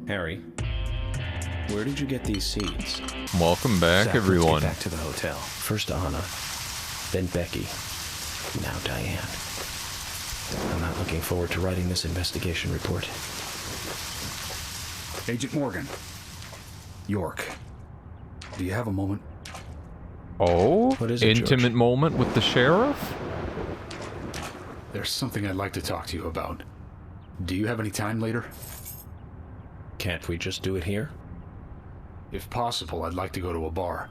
Harry, where did you get these seeds? Welcome back, Zach, everyone. Let's get back to the hotel. First Anna, then Becky, now Diane. I'm not looking forward to writing this investigation report. Agent Morgan. York. Do you have a moment? Oh, What is it, intimate George? moment with the sheriff? There's something I'd like to talk to you about. Do you have any time later? Can't we just do it here? If possible, I'd like to go to a bar.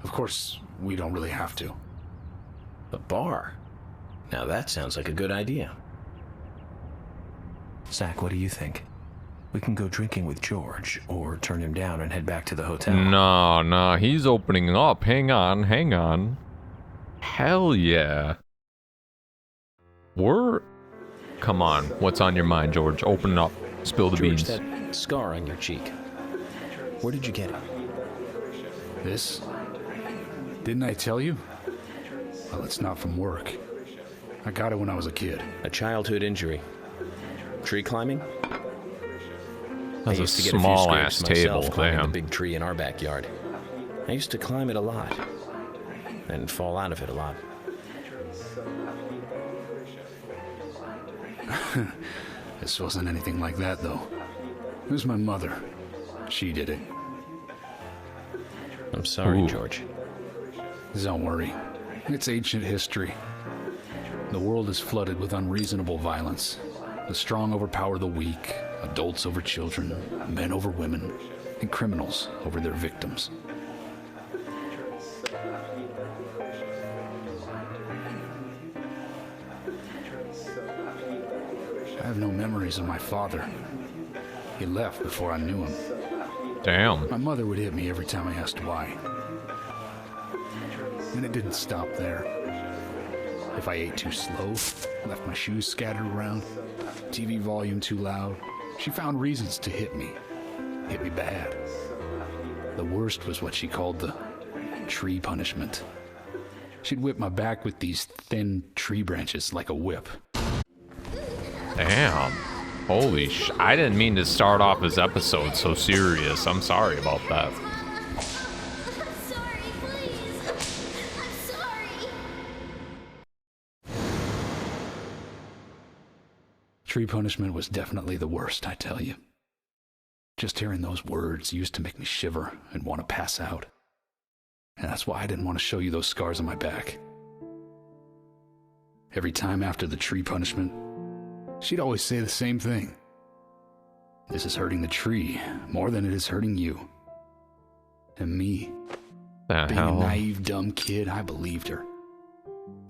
Of course, we don't really have to. A bar? Now that sounds like a good idea. Zach, what do you think? We can go drinking with George, or turn him down and head back to the hotel. No, he's opening up. Hang on. Hell yeah. Come on, what's on your mind, George? Open it up. Spill the George, beans. that scar on your cheek. Where did you get it? This? Didn't I tell you? Well, it's not from work. I got it when I was a kid. A childhood injury. Tree climbing? That's I a used to get a few small-ass scrapes myself table, climbing damn. the big tree in our backyard. I used to climb it a lot. And fall out of it a lot. This wasn't anything like that, though. It was my mother. She did it. I'm sorry, Ooh. George. Don't worry. It's ancient history. The world is flooded with unreasonable violence. The strong overpower the weak, adults over children, men over women, and criminals over their victims. I have no memories of my father. He left before I knew him. Damn. My mother would hit me every time I asked why. And it didn't stop there. If I ate too slow, left my shoes scattered around, TV volume too loud, she found reasons to hit me. Hit me bad. The worst was what she called the tree punishment. She'd whip my back with these thin tree branches like a whip. Damn. Holy sh... I didn't mean to start off this episode so serious. I'm sorry about that. I'm sorry, please. I'm sorry. Tree punishment was definitely the worst, I tell you. Just hearing those words used to make me shiver and want to pass out. And that's why I didn't want to show you those scars on my back. Every time after the tree punishment, she'd always say the same thing. This is hurting the tree more than it is hurting you. And me, The being a hell? naive, dumb kid, I believed her.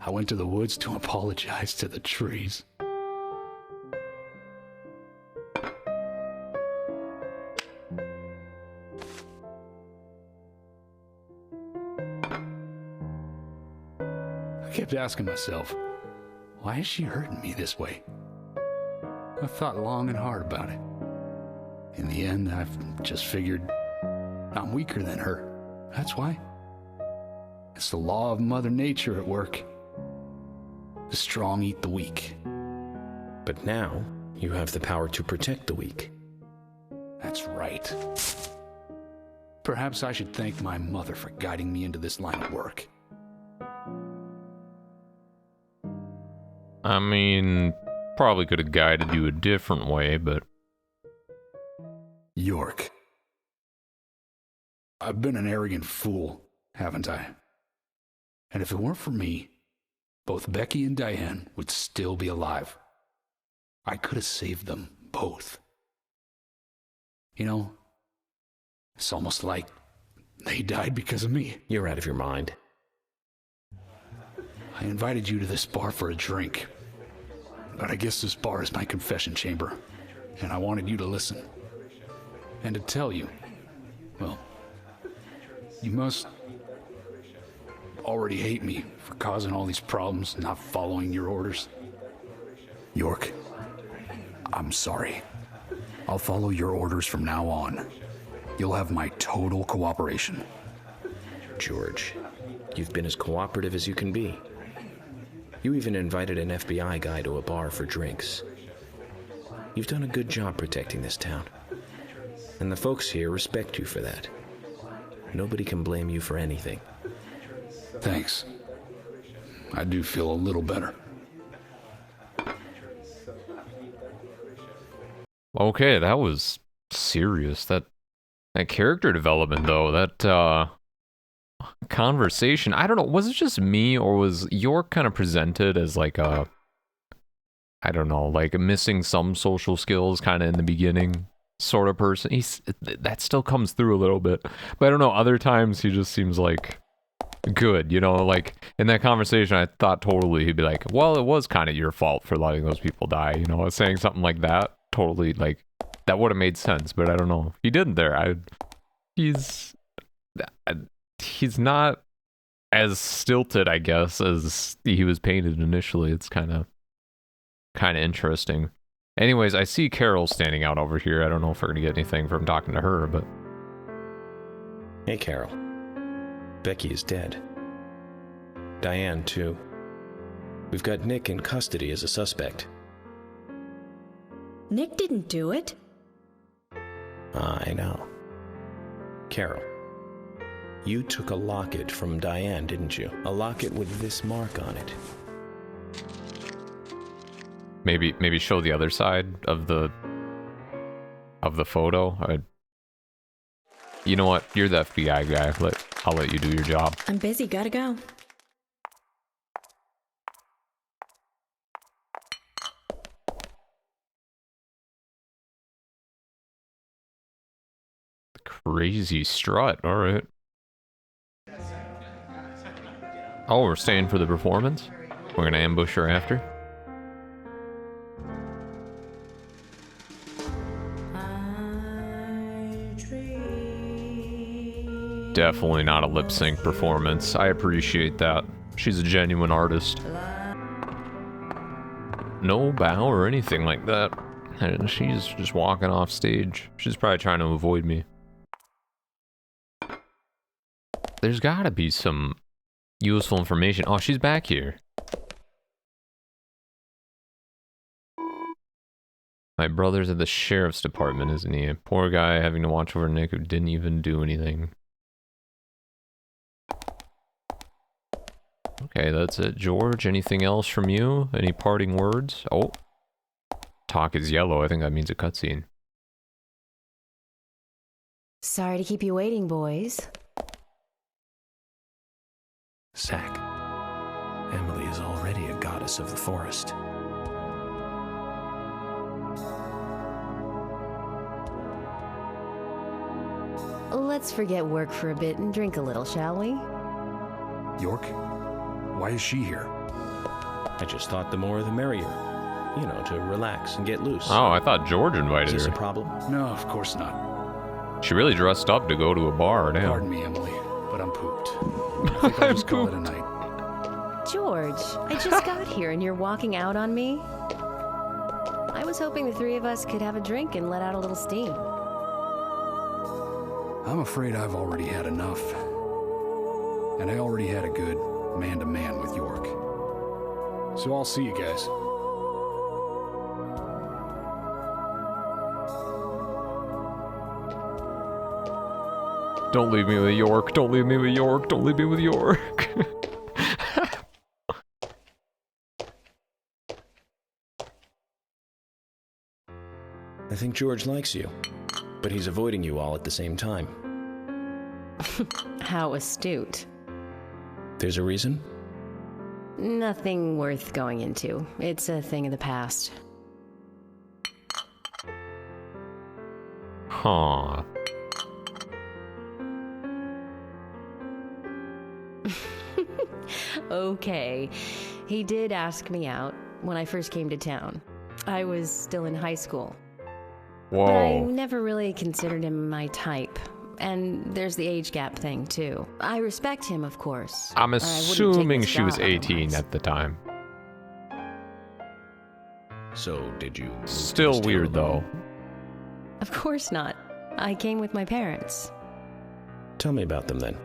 I went to the woods to apologize to the trees. I kept asking myself, why is she hurting me this way? I thought long and hard about it. In the end, I've just figured I'm weaker than her. That's why. It's the law of Mother Nature at work. The strong eat the weak. But now, you have the power to protect the weak. That's right. Perhaps I should thank my mother for guiding me into this line of work. I mean, probably could have guided you a different way, but... York. I've been an arrogant fool, haven't I? And if it weren't for me, both Becky and Diane would still be alive. I could have saved them both. You know, it's almost like they died because of me. You're out of your mind. I invited you to this bar for a drink. But I guess this bar is my confession chamber, and I wanted you to listen. And to tell you, well, you must already hate me for causing all these problems, not following your orders. York, I'm sorry. I'll follow your orders from now on. You'll have my total cooperation. George, you've been as cooperative as you can be. You even invited an FBI guy to a bar for drinks. You've done a good job protecting this town. And the folks here respect you for that. Nobody can blame you for anything. Thanks. I do feel a little better. Okay, that was serious. That character development, though, that conversation, I don't know, was it just me, or was York kind of presented as like a, I don't know, like missing some social skills kind of in the beginning sort of person? That still comes through a little bit, but I don't know, other times he just seems like good, you know, like in that conversation I thought totally he'd be like, well, it was kind of your fault for letting those people die, you know, saying something like that, totally, like, that would have made sense, but I don't know, he didn't there. He's not as stilted, I guess, as he was painted initially. It's kind of interesting. Anyways, I see Carol standing out over here. I don't know if we're gonna get anything from talking to her, but... Hey, Carol. Becky is dead. Diane, too. We've got Nick in custody as a suspect. Nick didn't do it. I know. Carol, you took a locket from Diane, didn't you? A locket with this mark on it. Maybe show the other side of the photo. You know what? You're the FBI guy. I'll let you do your job. I'm busy, gotta go. Crazy strut. All right. Oh, we're staying for the performance? We're gonna ambush her after? Definitely not a lip sync performance. I appreciate that. She's a genuine artist. No bow or anything like that. And she's just walking off stage. She's probably trying to avoid me. There's gotta be some useful information. Oh, she's back here. My brother's at the sheriff's department, isn't he? Poor guy having to watch over Nick who didn't even do anything. Okay, that's it. George, anything else from you? Any parting words? Oh. Talk is yellow. I think that means a cutscene. Sorry to keep you waiting, boys. Zack, Emily is already a goddess of the forest. Let's forget work for a bit and drink a little, shall we? York? Why is she here? I just thought the more the merrier. You know, to relax and get loose. Oh, I thought George Is invited this a her. problem? No, of course not. She really dressed up to go to a bar now. Pardon me, Emily, but I'm pooped. I think I'll just call it a night. George, I just got here and you're walking out on me? I was hoping the three of us could have a drink and let out a little steam. I'm afraid I've already had enough. And I already had a good man-to-man with York. So I'll see you guys. Don't leave me with York. Don't leave me with York. Don't leave me with York. I think George likes you, but he's avoiding you all at the same time. How astute. There's a reason? Nothing worth going into. It's a thing of the past. Huh. Okay. He did ask me out when I first came to town. I was still in high school. But I Whoa. never really considered him my type. And there's the age gap thing, too. I respect him, of course. I'm I wouldn't take assuming this she was job 18 otherwise. at the time. So, did you... move to Still this town weird, though. alone? Of course not. I came with my parents. Tell me about them, then.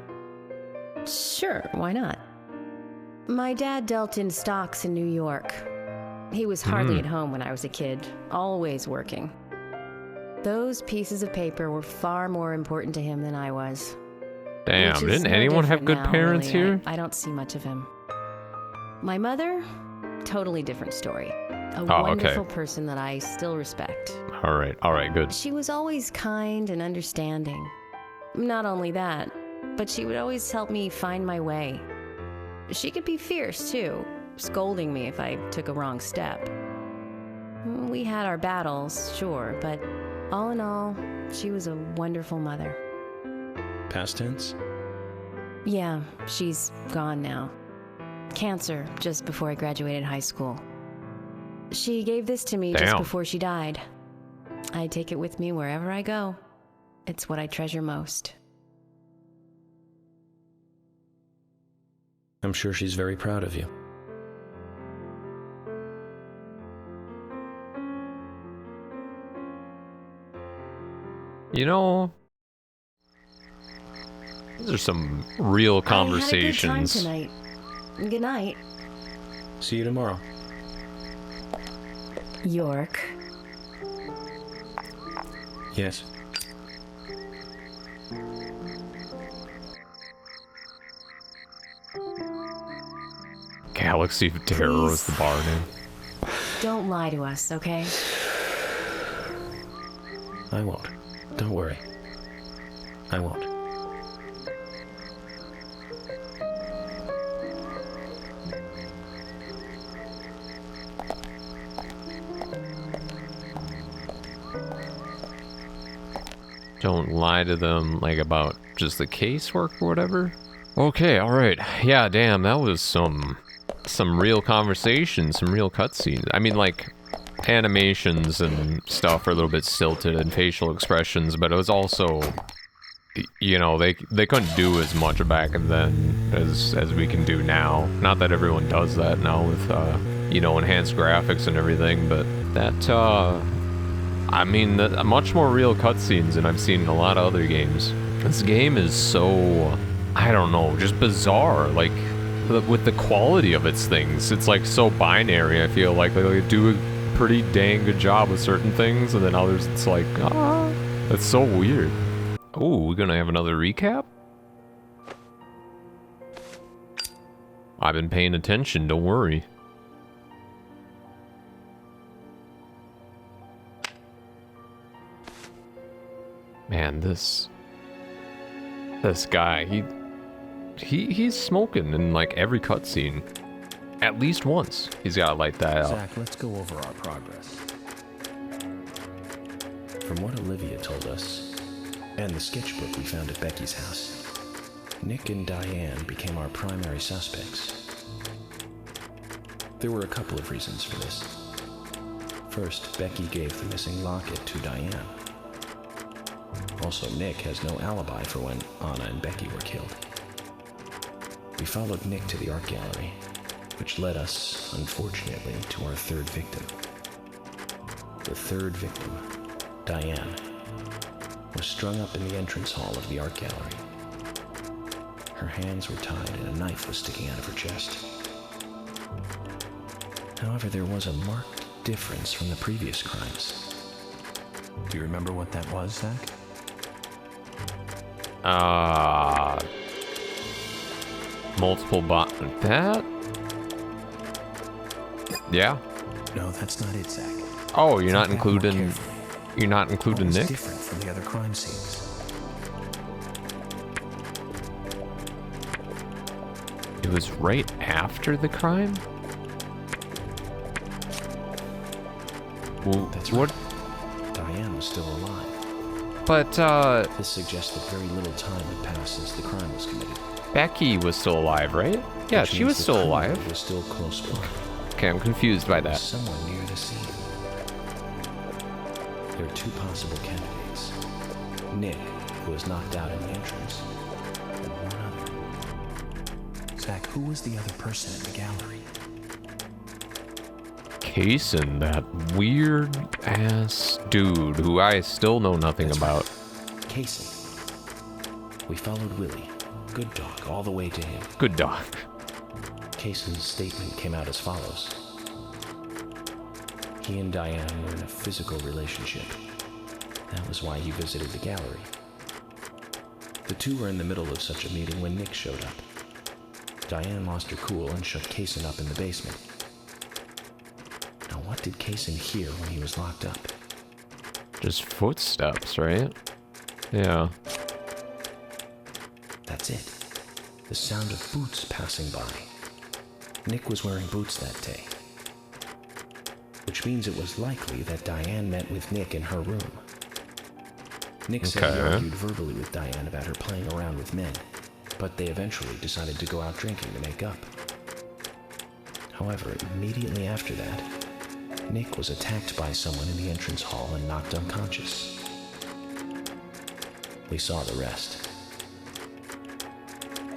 Sure, why not? My dad dealt in stocks in New York. He was hardly at home when I was a kid, always working. Those pieces of paper were far more important to him than I was. Damn, Which is didn't no anyone have different good now, parents really. here? I don't see much of him. My mother, totally different story. A Oh, okay. wonderful person that I still respect. All right, good. She was always kind and understanding. Not only that, but she would always help me find my way. She could be fierce, too, scolding me if I took a wrong step. We had our battles, sure, but all in all, she was a wonderful mother. Past tense? Yeah, she's gone now. Cancer, just before I graduated high school. She gave this to me just Damn. before she died. I take it with me wherever I go. It's what I treasure most. I'm sure she's very proud of you. You know, these are some real conversations. I had a good time tonight. Good night, See you tomorrow. York. Yes. Galaxy of Terror was the bar name. Don't lie to us, okay? I won't. Don't worry. I won't. Don't lie to them, like, about just the casework or whatever. Okay, alright. Yeah, damn, that was some real conversation, some real cutscenes. I mean, like, animations and stuff are a little bit stilted and facial expressions, but it was also, you know, they couldn't do as much back then as we can do now. Not that everyone does that now with, you know, enhanced graphics and everything, but that, I mean, much more real cutscenes than I've seen in a lot of other games. This game is so, I don't know, just bizarre, like, with the quality of its things. It's like so binary, I feel like they do a pretty dang good job with certain things, and then others it's like, that's so weird. Oh, we're gonna have another recap? I've been paying attention, don't worry. Man, this guy, he's smoking in like every cutscene. At least once. He's gotta light that out. Zach, let's go over our progress. From what Olivia told us, and the sketchbook we found at Becky's house, Nick and Diane became our primary suspects. There were a couple of reasons for this. First, Becky gave the missing locket to Diane. Also, Nick has no alibi for when Anna and Becky were killed. We followed Nick to the art gallery, which led us, unfortunately, to our third victim. The third victim, Diane, was strung up in the entrance hall of the art gallery. Her hands were tied and a knife was sticking out of her chest. However, there was a marked difference from the previous crimes. Do you remember what that was, Zach? Multiple that? Yeah. No, that's not it, Zach. Oh, you're not Think back more including carefully. you're not What including was Nick? different from the other crime scenes? It was right after the crime? Well, That's what? right. Diane was still alive. But This suggests that very little time had passed since the crime was committed. Becky was still alive, right? Yeah, Which she means was the still criminal alive. Was still close by. Okay, I'm confused by that. Someone near the scene. There are two possible candidates. Nick, who was knocked out in the entrance, and one other. Zach, who was the other person in the gallery? Kaysen, that weird ass dude who I still know nothing That's about. Kaysen. We followed Willie, good dog, all the way to him. Good dog. Kaysen's statement came out as follows. He and Diane were in a physical relationship. That was why he visited the gallery. The two were in the middle of such a meeting when Nick showed up. Diane lost her cool and shut Kaysen up in the basement. Now, what did Kaysen hear when he was locked up? Just footsteps, right? Yeah. That's it. The sound of boots passing by. Nick was wearing boots that day. Which means it was likely that Diane met with Nick in her room. Nick said he argued verbally with Diane about her playing around with men, but they eventually decided to go out drinking to make up. However, immediately after that, Nick was attacked by someone in the entrance hall and knocked unconscious. We saw the rest.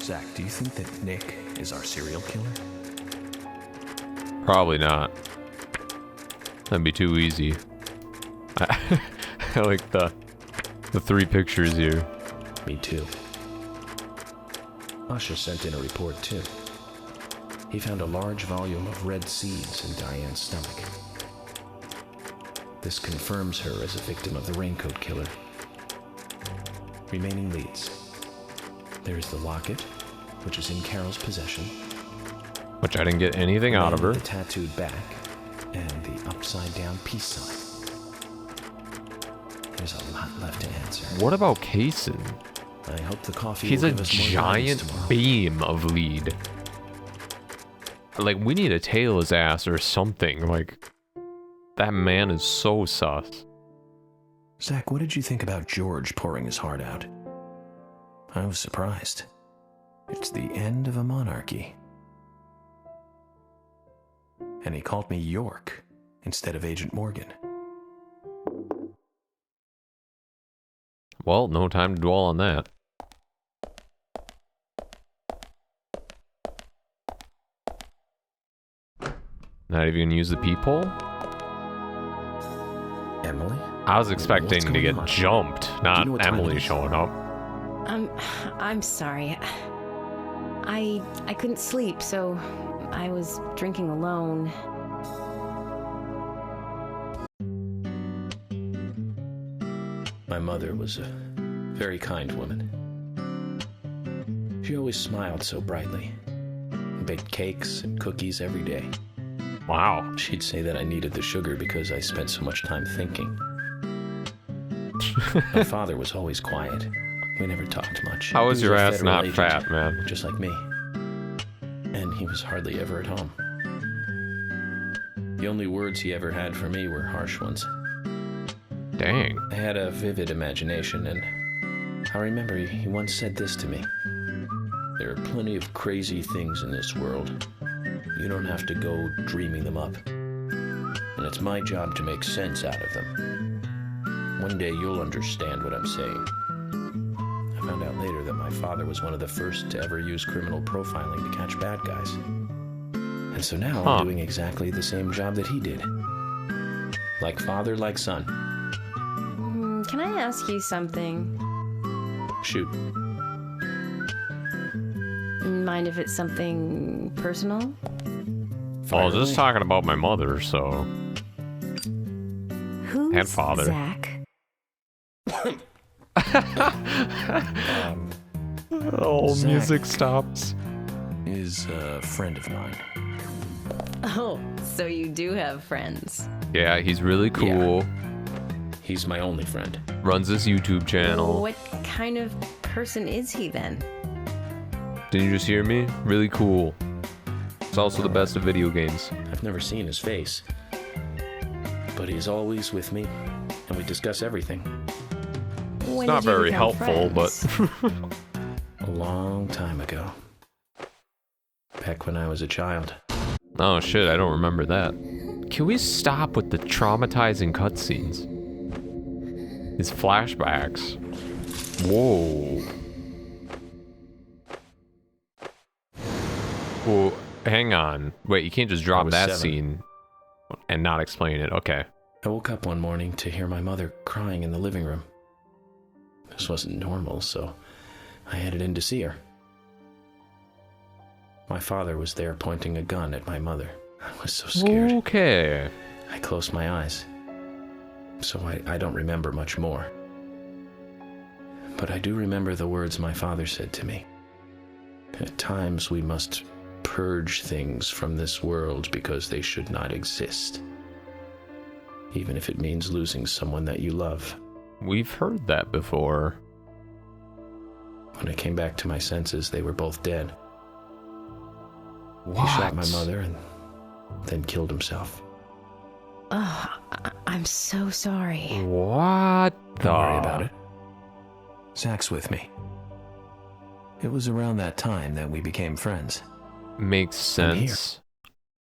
Zach, do you think that Nick is our serial killer? Probably not. That'd be too easy. I like the 3 pictures here. Me too. Usha sent in a report too. He found a large volume of red seeds in Diane's stomach. This confirms her as a victim of the Raincoat Killer. Remaining leads. There is the locket, which is in Carol's possession. Which I didn't get anything out of her. The tattooed back, and the upside-down peace sign. There's a lot left to answer. What about Kaysen? I hope the coffee He's will a give us more giant guidance tomorrow. beam of lead. Like, we need to tail his ass or something. Like, that man is so sus. Zach, what did you think about George pouring his heart out? I was surprised. It's the end of a monarchy. And he called me York instead of Agent Morgan. Well, no time to dwell on that. Not even gonna use the peephole? Emily? I was expecting What's to going get on? jumped, not know what time it Emily is? showing up. I'm sorry. I couldn't sleep, so I was drinking alone. My mother was a very kind woman. She always smiled so brightly. Baked cakes and cookies every day. Wow. She'd say that I needed the sugar because I spent so much time thinking. My father was always quiet. We never talked much. How is He was your a ass federal not agent, fat, man? just like me. And he was hardly ever at home. The only words he ever had for me were harsh ones. Dang. I had a vivid imagination, and I remember he once said this to me. There are plenty of crazy things in this world. You don't have to go dreaming them up. And it's my job to make sense out of them. One day you'll understand what I'm saying. I found out later that my father was one of the first to ever use criminal profiling to catch bad guys. And so now I'm doing exactly the same job that he did. Like father, like son. Can I ask you something? Shoot. Mind if it's something personal? Well, I was just talking about my mother, so... Who's And father. Zach? Oh, Zach. music stops. Is a friend of mine. Oh, so you do have friends. Yeah, he's really cool. He's my only friend. Runs this YouTube channel. What kind of person is he then? Didn't you just hear me? Really cool. He's also the best at video games. I've never seen his face. But he's always with me, and we discuss everything. When Not did you very become helpful, friends? but... A long time ago. Back when I was a child. Oh shit, I don't remember that. Can we stop with the traumatizing cutscenes? These flashbacks. Whoa. Well, hang on. Wait, you can't just I drop was that 7. scene and not explain it. Okay. I woke up one morning to hear my mother crying in the living room. This wasn't normal, so I headed in to see her. My father was there pointing a gun at my mother. I was so scared. Okay. I closed my eyes, so I don't remember much more. But I do remember the words my father said to me. At times we must purge things from this world because they should not exist, even if it means losing someone that you love. We've heard that before. When I came back to my senses, they were both dead. What? He shot my mother and then killed himself. Oh, I'm so sorry. What the? Don't worry about it. Zach's with me. It was around that time that we became friends. Makes I'm here. sense.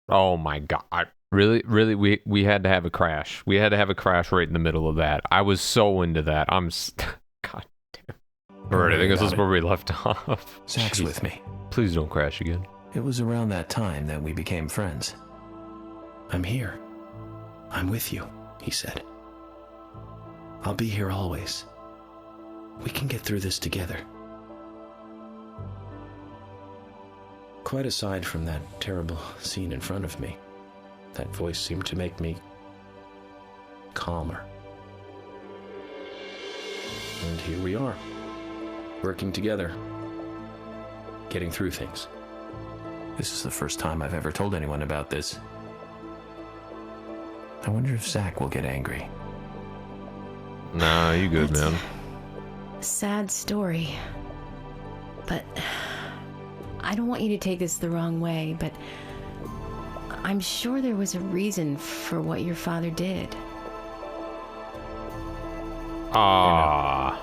Oh my god. Really, we had to have a crash. We had to have a crash right in the middle of that. I was so into that. God damn. Alright, I think this is where we left off. Zach's Jeez. with me. Please don't crash again. It was around that time that we became friends. I'm here. I'm with you, he said. I'll be here always. We can get through this together. Quite aside from that terrible scene in front of me, that voice seemed to make me calmer. And here we are, working together, getting through things. This is the first time I've ever told anyone about this. I wonder if Zach will get angry. Nah, you good, That's man. a sad story. But I don't want you to take this the wrong way, but I'm sure there was a reason for what your father did. Ah.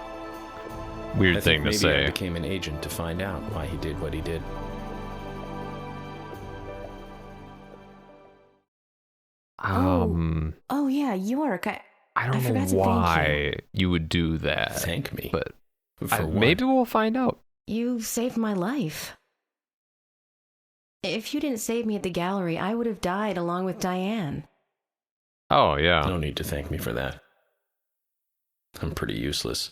Weird I thing think to maybe I say. became an agent to find out why he did what he did. Oh yeah, York. I don't forgot know to thank why you would do that. Thank me. But For what? maybe we'll find out. You saved my life. If you didn't save me at the gallery, I would have died along with Diane. Oh, yeah. No need to thank me for that. I'm pretty useless.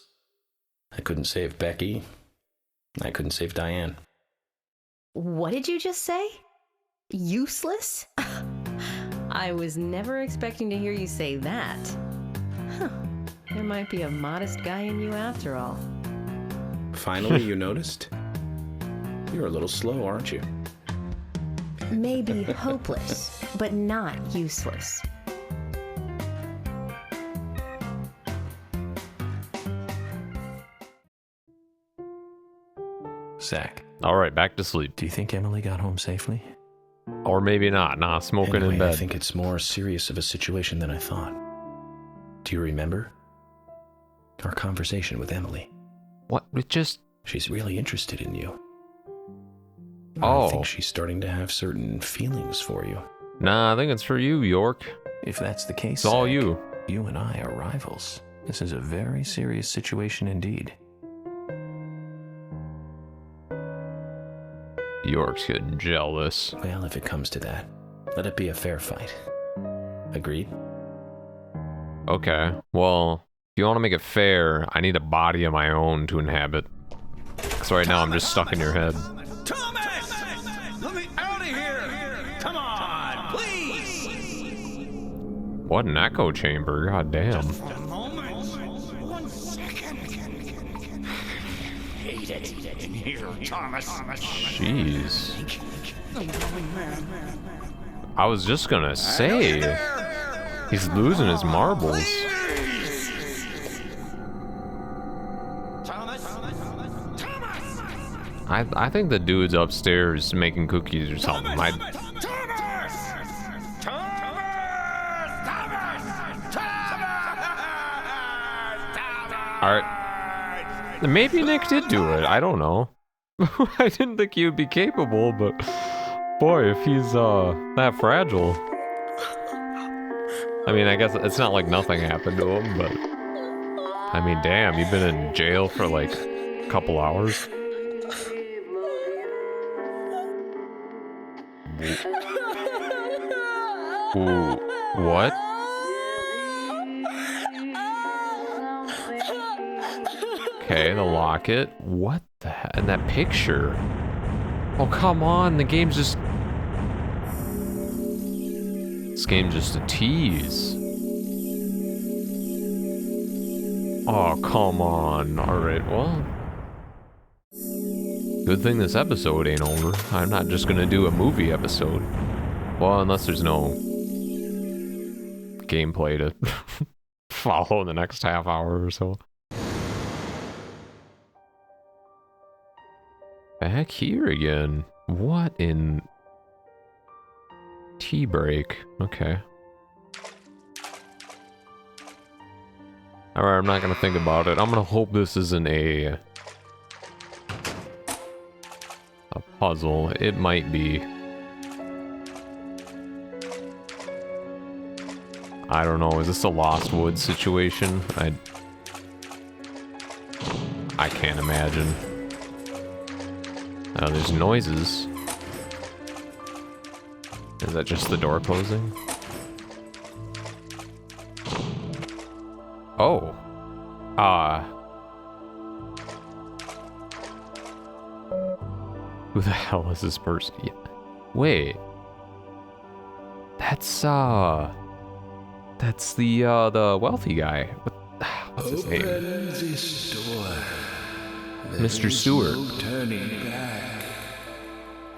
I couldn't save Becky. I couldn't save Diane. What did you just say? Useless? I was never expecting to hear you say that. Huh. There might be a modest guy in you after all. Finally, you noticed? You're a little slow, aren't you? Maybe hopeless, but not useless. Zach, All right, back to sleep. do you think Emily got home safely? Or maybe not. Nah, smoking Anyway, in bed. I think it's more serious of a situation than I thought. Do you remember? Our conversation with Emily. What? It just... She's really interested in you. Oh. I think she's starting to have certain feelings for you. Nah, I think it's for you, York. If that's the case, It's all Zach, you. You and I are rivals. This is a very serious situation indeed. York's getting jealous. Well, if it comes to that, let it be a fair fight. Agreed? Okay, well, if you want to make it fair, I need a body of my own to inhabit. So right now I'm just stuck in your head. Thomas! Let me out of here! Come on, please! What an echo chamber, god damn. A moment. 1 second. Hate it in here, Thomas. Jeez. I'm going mad. I was just gonna say, he's losing his marbles. Thomas! Thomas! I think the dude's upstairs making cookies or something. Thomas! Thomas! Alright. Maybe Nick did do it. I don't know. I didn't think he would be capable, but boy, if he's that fragile. I mean, I guess it's not like nothing happened to him, but I mean, damn, you've been in jail for like a couple hours. Ooh, what? Okay, the locket. What the heck? And that picture. Oh, come on. The game's just... It's game just a tease. Oh, come on. Alright, well. Good thing this episode ain't over. I'm not just gonna do a movie episode. Well, unless there's no gameplay to follow in the next half hour or so. Back here again. What in... Tea break. Okay. Alright, I'm not gonna think about it. I'm gonna hope this isn't a puzzle. It might be. I don't know. Is this a Lost Woods situation? I can't imagine. There's noises. Is that just the door closing? Oh. Who the hell is this person? Yeah. Wait. That's the wealthy guy. What's his name? This door. Mr. Stewart. No turning back.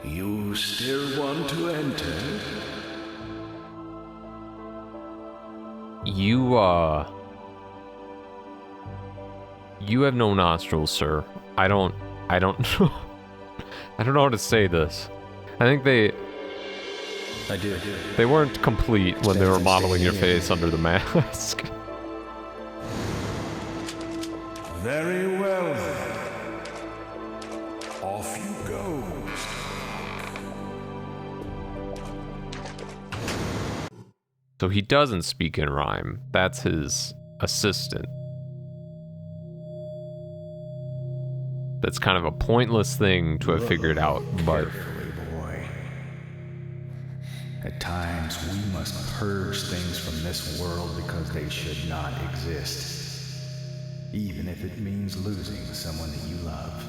You still want to enter? You have no nostrils, sir. I don't I don't know how to say this. I think I do. they weren't complete when they were modeling your face under the mask. Very well then. Off you go. So he doesn't speak in rhyme. That's his assistant. That's kind of a pointless thing to have figured out, but... Carefully, boy. At times, we must purge things from this world because they should not exist. Even if it means losing someone that you love.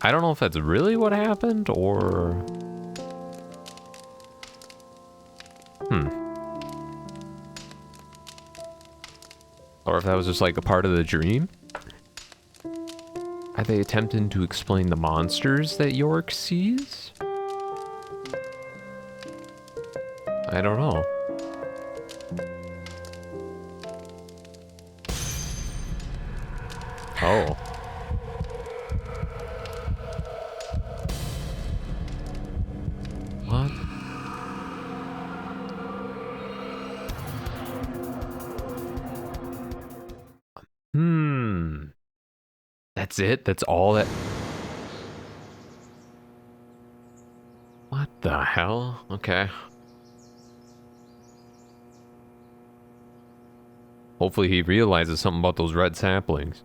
I don't know if that's really what happened, or... Or if that was just like a part of the dream? Are they attempting to explain the monsters that York sees? I don't know. Oh. What? That's it? That's all that... What the hell? Okay. Hopefully he realizes something about those red saplings.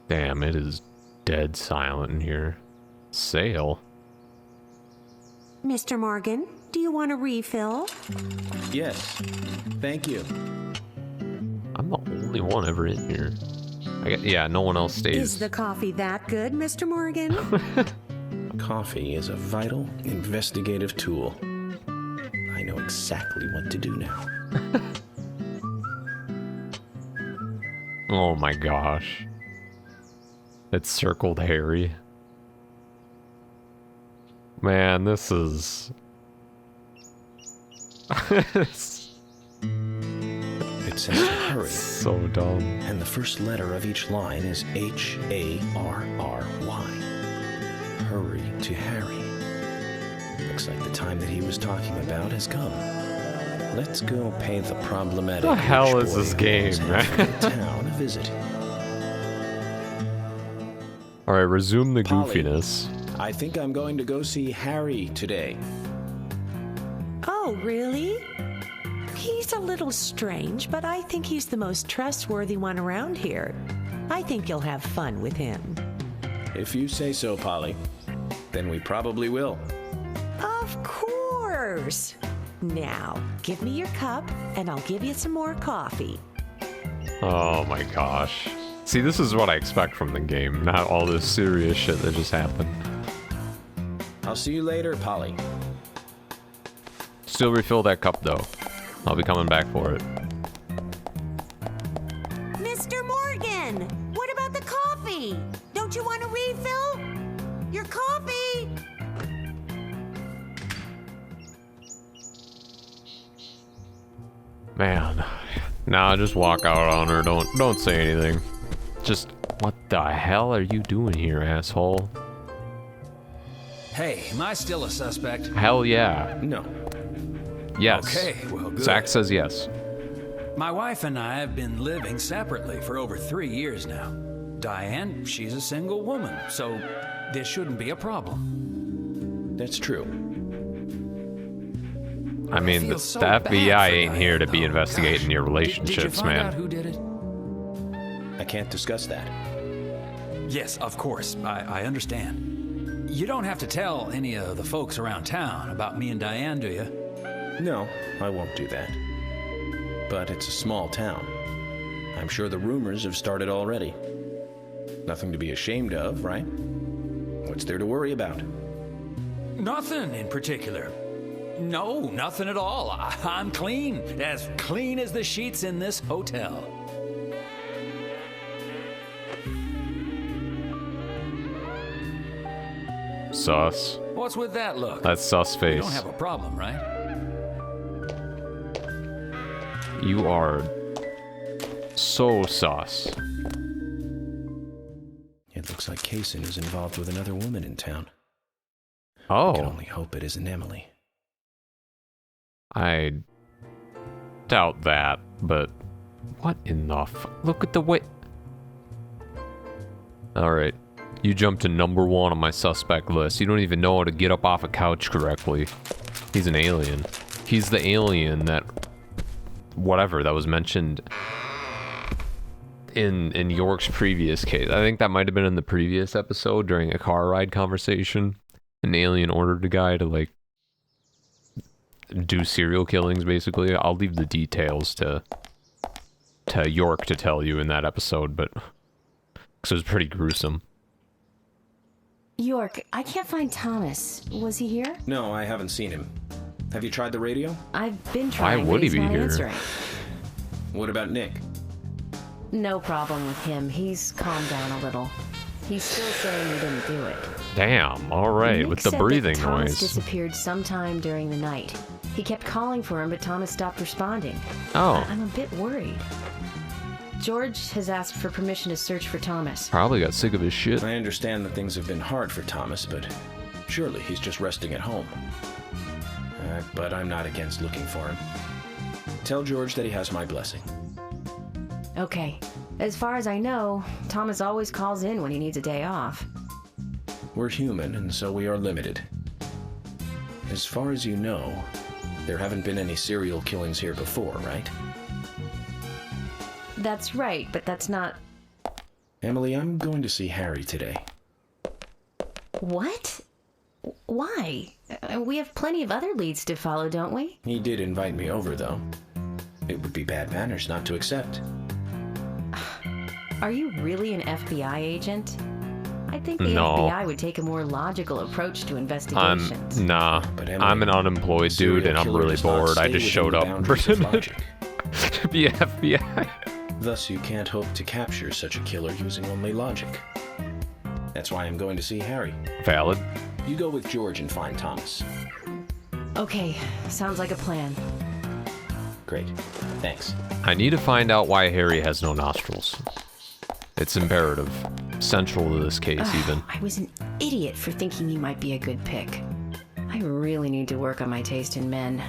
Damn, it is dead silent in here. Sale. Mr. Morgan, do you want a refill? Yes, thank you. I'm the only one ever in here. Yeah, no one else stays. Is the coffee that good, Mr. Morgan? Coffee is a vital investigative tool. I know exactly what to do now. Oh my gosh. It circled Harry. Man, this is... It says to hurry. So dumb. And the first letter of each line is H-A-R-R-Y. Hurry to Harry. Looks like the time that he was talking about has come. Let's go pay the problematic... What the hell rich is boy this who game, owns man? half of the town a visit. All right, resume the Polly. goofiness. I think I'm going to go see Harry today. Oh, really? He's a little strange, but I think he's the most trustworthy one around here. I think you'll have fun with him. If you say so, Polly. Then we probably will. Of course. Now, give me your cup, and I'll give you some more coffee. Oh my gosh. See, this is what I expect from the game, not all this serious shit that just happened. I'll see you later, Polly. Still refill that cup, though. I'll be coming back for it. Mr. Morgan, what about the coffee? Don't you want a refill? Your coffee! Man. Nah, just walk out on her. Don't say anything. Just, what the hell are you doing here, asshole? Hey, am I still a suspect? Hell yeah. No. Yes. Okay, well, good. Zach says yes. My wife and I have been living separately for over 3 years now. Diane, she's a single woman, so this shouldn't be a problem. That's true. I mean, feel the so FBI bad for ain't here to be Diane, though. investigating your Did you relationships, find out man. who did it? I can't discuss that. Yes, of course. I understand. You don't have to tell any of the folks around town about me and Diane, do you? No, I won't do that. But it's a small town. I'm sure the rumors have started already. Nothing to be ashamed of, right? What's there to worry about? Nothing in particular. No, nothing at all. I'm clean as the sheets in this hotel. Sus. What's with that look? That's sus You face. don't have a problem, right? You are so sus. It looks like Kaysen is involved with another woman in town. I can Oh, only hope it isn't Emily. I doubt that, but what in the look at the way. Alright, you jumped to number 1 on my suspect list. You don't even know how to get up off a couch correctly. He's an alien. He's the alien that, whatever, that was mentioned in York's previous case. I think that might have been in the previous episode during a car ride conversation. An alien ordered a guy to, like, do serial killings, basically. I'll leave the details to York to tell you in that episode, but because it was pretty gruesome. York, I can't find Thomas. Was he here? No, I haven't seen him. Have you tried the radio? I've been trying, would but he he's be not here? answering. What about Nick? No problem with him. He's calmed down a little. He's still saying he didn't do it. Damn, alright, Nick with the said breathing that Thomas noise. disappeared sometime during the night. He kept calling for him, but Thomas stopped responding. Oh, I'm a bit worried. George has asked for permission to search for Thomas. probably got sick of his shit. I understand that things have been hard for Thomas, but surely he's just resting at home. But I'm not against looking for him. Tell George that he has my blessing. Okay. As far as I know, Thomas always calls in when he needs a day off. We're human, and so we are limited. As far as you know, there haven't been any serial killings here before, right? That's right, but that's not... Emily, I'm going to see Harry today. What? Why? We have plenty of other leads to follow, don't we? He did invite me over, though. It would be bad manners not to accept. Are you really an FBI agent? I think the No. FBI would take a more logical approach to investigations. Nah, But Emily, I'm an unemployed dude serial and I'm killer really does not bored. I stay just within showed the up boundaries of logic. to be FBI. Thus, you can't hope to capture such a killer using only logic. That's why I'm going to see Harry. Valid. You go with George and find Thomas. Okay, sounds like a plan. Great. Thanks. I need to find out why Harry has no nostrils. It's imperative. Central to this case, even. I was an idiot for thinking he might be a good pick. I really need to work on my taste in men.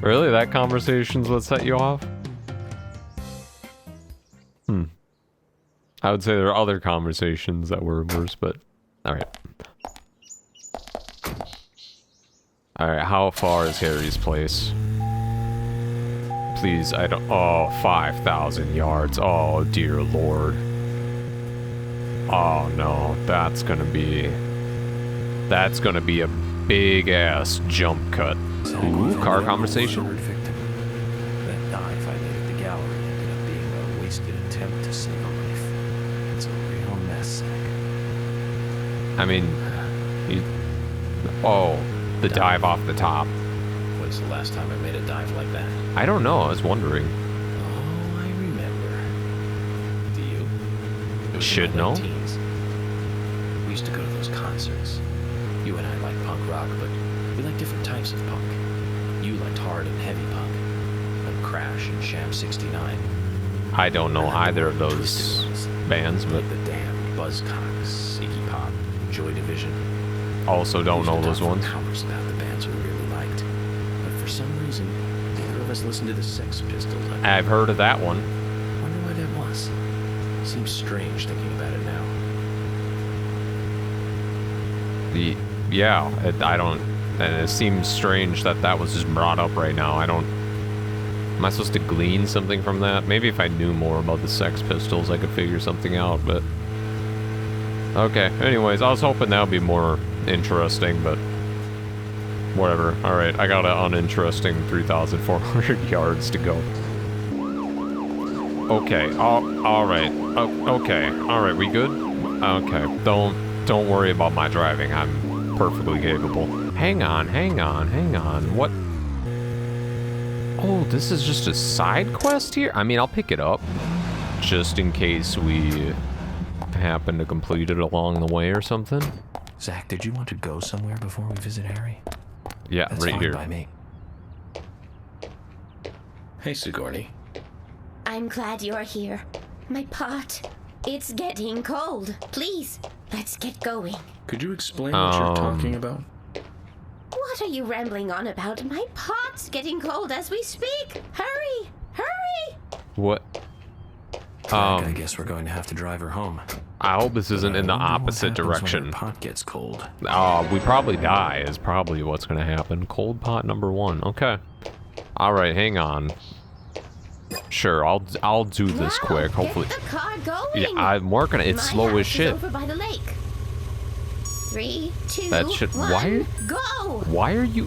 Really? That conversation's what set you off? I would say there are other conversations that were worse, but alright. Alright, how far is Harry's place? Please, I don't. Oh, 5,000 yards. Oh, dear lord. Oh no, that's gonna be a big ass jump cut. Ooh, car conversation. That dive I made at the gallery ended up being a wasted attempt to save a life. It's a real mess. I mean, oh, the dive off the top. When's the last time I made a dive like that? I don't know. I was wondering. Oh, I remember. Do you? It was Should in my know. late teens. We used to go to those concerts. You and I like punk rock, but we like different types of punk. You liked hard and heavy punk, like Crash and Sham 69. I don't know either of those bands, but Like the Damned, Buzzcocks, Iggy Pop, Joy Division. also don't know those ones. Hours about the bands we really liked, but for some reason, neither of us listened to the Sex Pistols. I've heard of that one. Wonder why that was. Seems strange thinking about it now. I don't. And it seems strange that that was just brought up right now. I don't. Am I supposed to glean something from that? Maybe if I knew more about the Sex Pistols, I could figure something out, but. Okay, anyways, I was hoping that would be more interesting, but. Whatever. Alright, I got an uninteresting 3,400 yards to go. Okay, alright. Okay, alright, we good? Okay, don't worry about my driving. I'm perfectly capable. Hang on. What? Oh, this is just a side quest here? I mean, I'll pick it up. Just in case we happen to complete it along the way or something. Zach, did you want to go somewhere before we visit Harry? Yeah, That's right fine here. by me. Hey, Sigourney. I'm glad you're here. My pot. It's getting cold. Please, let's get going. Could you explain what you're talking about? What are you rambling on about? My pot's getting cold as we speak. Hurry! Hurry! What? I guess we're going to have to drive her home. I hope this isn't in the I wonder what opposite happens when her direction. pot gets cold. We probably die is probably what's gonna happen. Cold pot number 1. Okay. Alright, hang on. Sure, I'll do this Now, quick. Hopefully. Get the car going. Yeah, I'm working it. It's My slow house as is shit. over by the lake. 3, 2, That shit. 1, go! Why are you?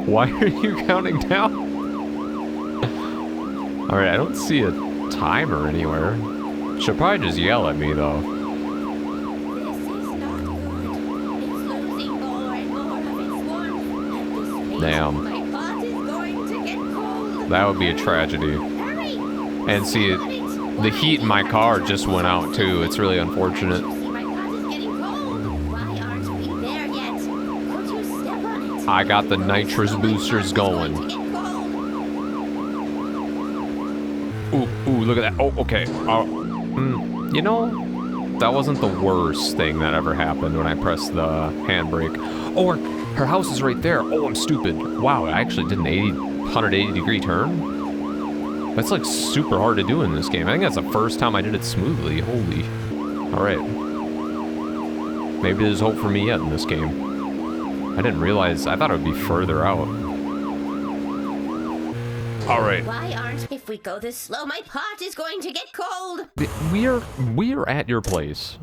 Why are you counting down? Alright, I don't see a timer anywhere. She'll probably just yell at me though. This is not good. It's losing more and more of its warmth. At this rate, Damn. my pot is going to get cold. That would be a tragedy. Hurry! And see, the heat in my car just went out too. It's really unfortunate. My pot is getting cold. Why aren't we there yet? Could you step on it? I got the nitrous boosters going. Ooh, look at that. Oh, okay. You know, that wasn't the worst thing that ever happened when I pressed the handbrake. Oh, her house is right there. Oh, I'm stupid. Wow, I actually did an 180 degree turn. That's like super hard to do in this game. I think that's the first time I did it smoothly. Holy. Alright. Maybe there's hope for me yet in this game. I didn't realize. I thought it would be further out. Alright. Why aren't... If we go this slow, my pot is going to get cold. We are at your place.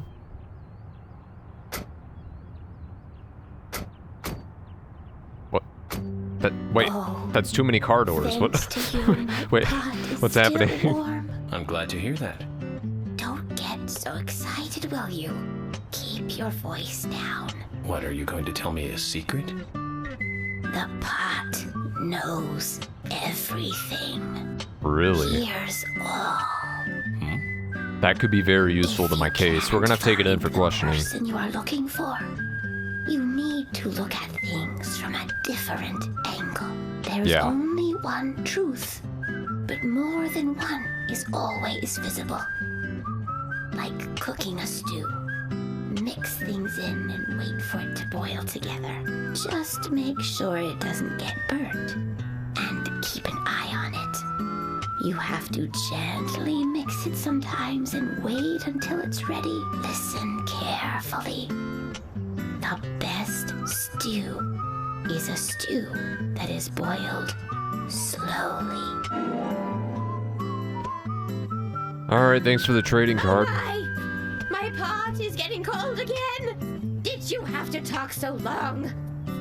What? Wait, that's too many car doors. What? Thanks to you, my Wait, pot is what's still happening? warm. I'm glad to hear that. Don't get so excited, will you? Keep your voice down. What, are you going to tell me a secret? The pot knows everything. Really? Hears all. That could be very useful to my case. We're gonna have to take it in for questioning. The person you are looking for. You need to look at things from a different angle. There's Yeah. only one truth, but more than one is always visible. Like cooking a stew. Mix things in and wait for it to boil together. Just make sure it doesn't get burnt. And keep an eye on it. You have to gently mix it sometimes and wait until it's ready. Listen carefully. The best stew is a stew that is boiled slowly. Alright, thanks for the trading card. My pot is getting cold again. Did you have to talk so long?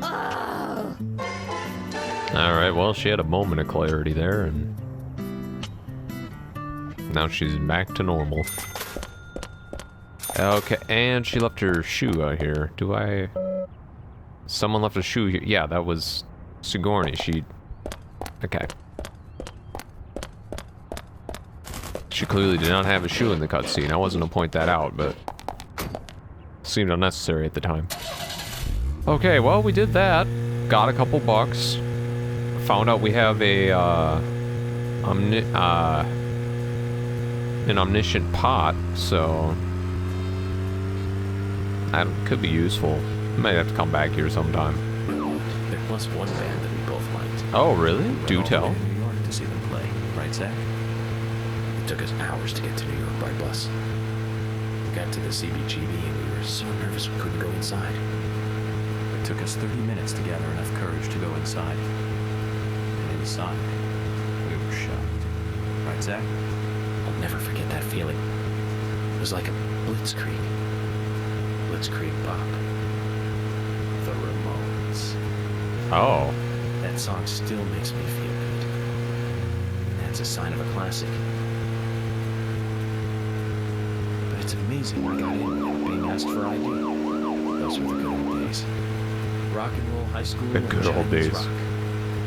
Oh. Alright, well, she had a moment of clarity there, and now she's back to normal. Okay, and she left her shoe out here. Someone left a shoe here. Yeah, that was Sigourney. Okay. She clearly did not have a shoe in the cutscene. I wasn't to point that out, but seemed unnecessary at the time. Okay, well, we did that. Got a couple bucks. Found out we have an omniscient pot, so that could be useful. Might have to come back here sometime. There was one band that we both liked. Oh, really? Do Went all the tell. way to New York to see them play, right, Zach? It took us hours to get to New York by bus. We got to the CBGB and we were so nervous we couldn't go inside. It took us 30 minutes to gather enough courage to go inside. And inside, we were shocked. Right, Zach? I'll never forget that feeling. It was like a blitzkrieg. Blitzkrieg Bop. The Ramones. Oh. That song still makes me feel good. That's a sign of a classic. But it's amazing we got in without being asked for ID. Those were the good old days. Rock and roll high school. The good old days. Rock.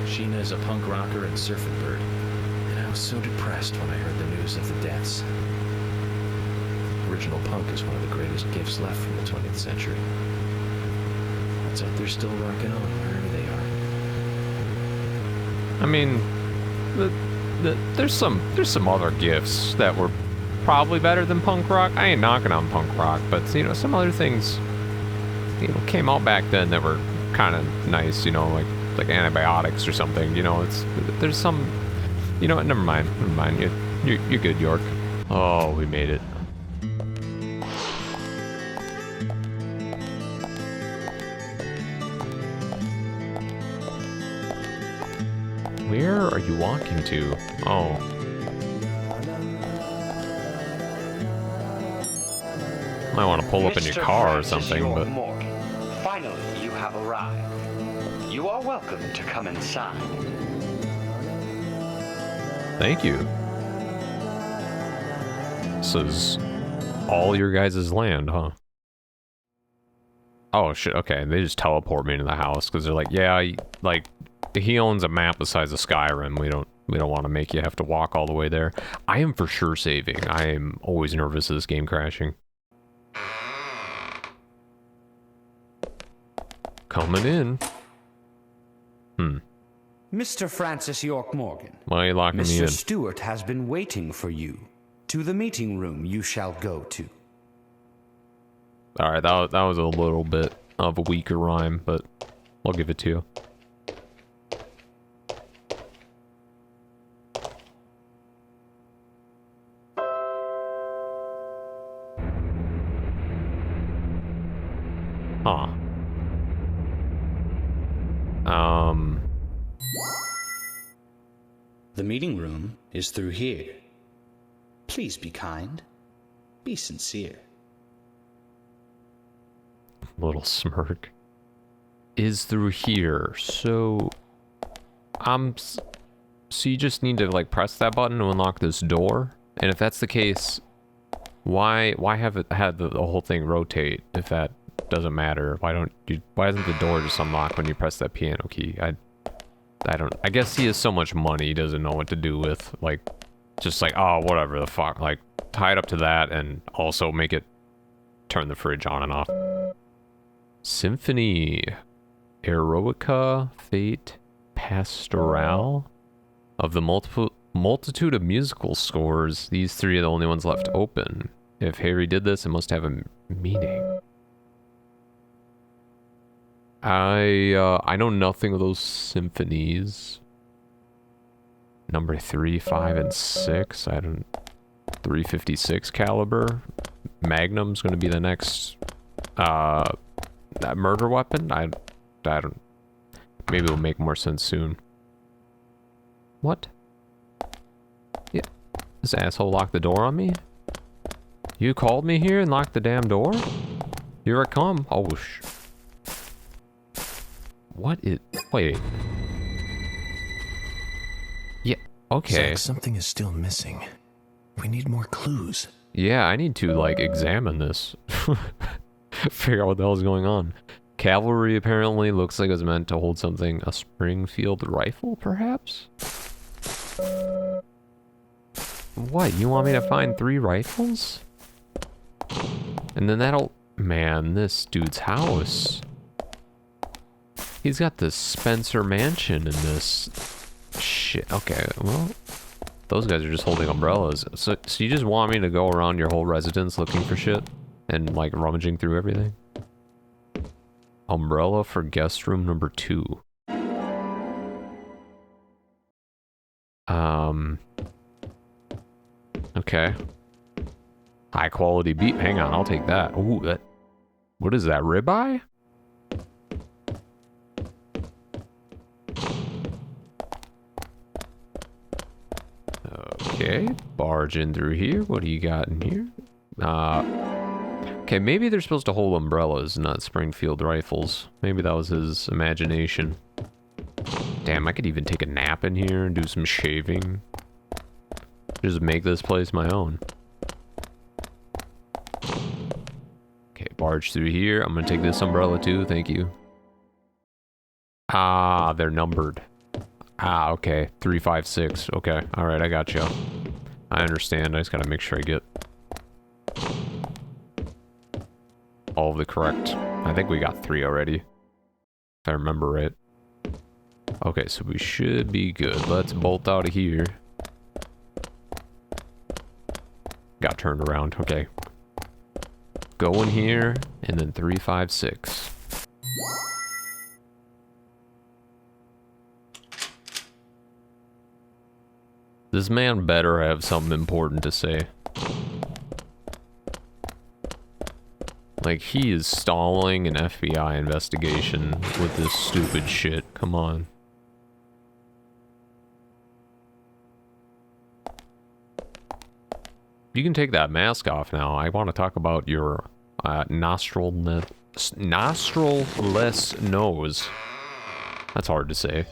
Sheena is a punk rocker and surfing bird. And I was so depressed when I heard the news of the deaths. Original punk is one of the greatest gifts left from the 20th century. Let's hope they're still rocking on wherever they are. I mean, there's some other gifts that were probably better than punk rock. I ain't knocking on punk rock, but some other things, came out back then that were kind of nice. Like Antibiotics or something. There's some. You know what? Never mind. You're good, York. Oh, we made it. Where are you walking to? Oh. Might want to pull up in your car or something, but... Morgan, finally, you have arrived. You are welcome to come inside. Thank you. This is all your guys' land, huh? Oh, shit, okay. They just teleport me into the house, because they're like, yeah, he owns a map the size of Skyrim. We don't want to make you have to walk all the way there. I am for sure saving. I am always nervous of this game crashing. Coming in. Mr. Francis York Morgan. Why are you locking me in? Mr. Stewart has been waiting for you. To the meeting room you shall go to. Alright, that was a little bit of a weaker rhyme, but I'll give it to you. Huh. The meeting room is through here. Please be kind. Be sincere. Little smirk. Is through here. So you just need to press that button to unlock this door? And if that's the case, why have it had the whole thing rotate if that doesn't matter? Why doesn't the door just unlock when you press that piano key? I guess he has so much money he doesn't know what to do with, oh, whatever the fuck, tie it up to that and also make it turn the fridge on and off. Symphony, Eroica, Fate, Pastoral. Of the multitude of musical scores, these three are the only ones left open. If Harry did this, it must have a meaning. I know nothing of those symphonies. Number 3, 5, and 6. I don't... 356 caliber. Magnum's gonna be the next murder weapon. I don't. Maybe it'll make more sense soon. What? Yeah. This asshole locked the door on me? You called me here and locked the damn door? Here I come. Oh What is... Wait. Yeah, okay. Zach, something is still missing. We need more clues. Yeah, I need to, like, examine this. Figure out what the hell's going on. Cavalry apparently looks like it's meant to hold something. A Springfield rifle, perhaps? What, you want me to find 3 rifles? And then that'll... Man, this dude's house. He's got the Spencer Mansion in this... Shit, okay, well... Those guys are just holding umbrellas. So you just want me to go around your whole residence looking for shit? And, like, rummaging through everything? Umbrella for guest room number 2. Okay. High quality beef. Hang on, I'll take that. Ooh, that... What is that, ribeye? Okay, barge in through here. What do you got in here? Okay, maybe they're supposed to hold umbrellas, not Springfield rifles. Maybe that was his imagination. Damn, I could even take a nap in here and do some shaving. Just make this place my own. Okay, barge through here. I'm gonna take this umbrella too, thank you. Ah, they're numbered. Ah, okay. 3, 5, 6. Okay. Alright, I got you. I understand. I just gotta make sure I get all of the correct. I think we got 3 already. If I remember right. Okay, so we should be good. Let's bolt out of here. Got turned around. Okay. Go in here, and then 3, 5, 6. This man better have something important to say. Like, he is stalling an FBI investigation with this stupid shit. Come on. You can take that mask off now. I want to talk about your nostril-less nose. That's hard to say.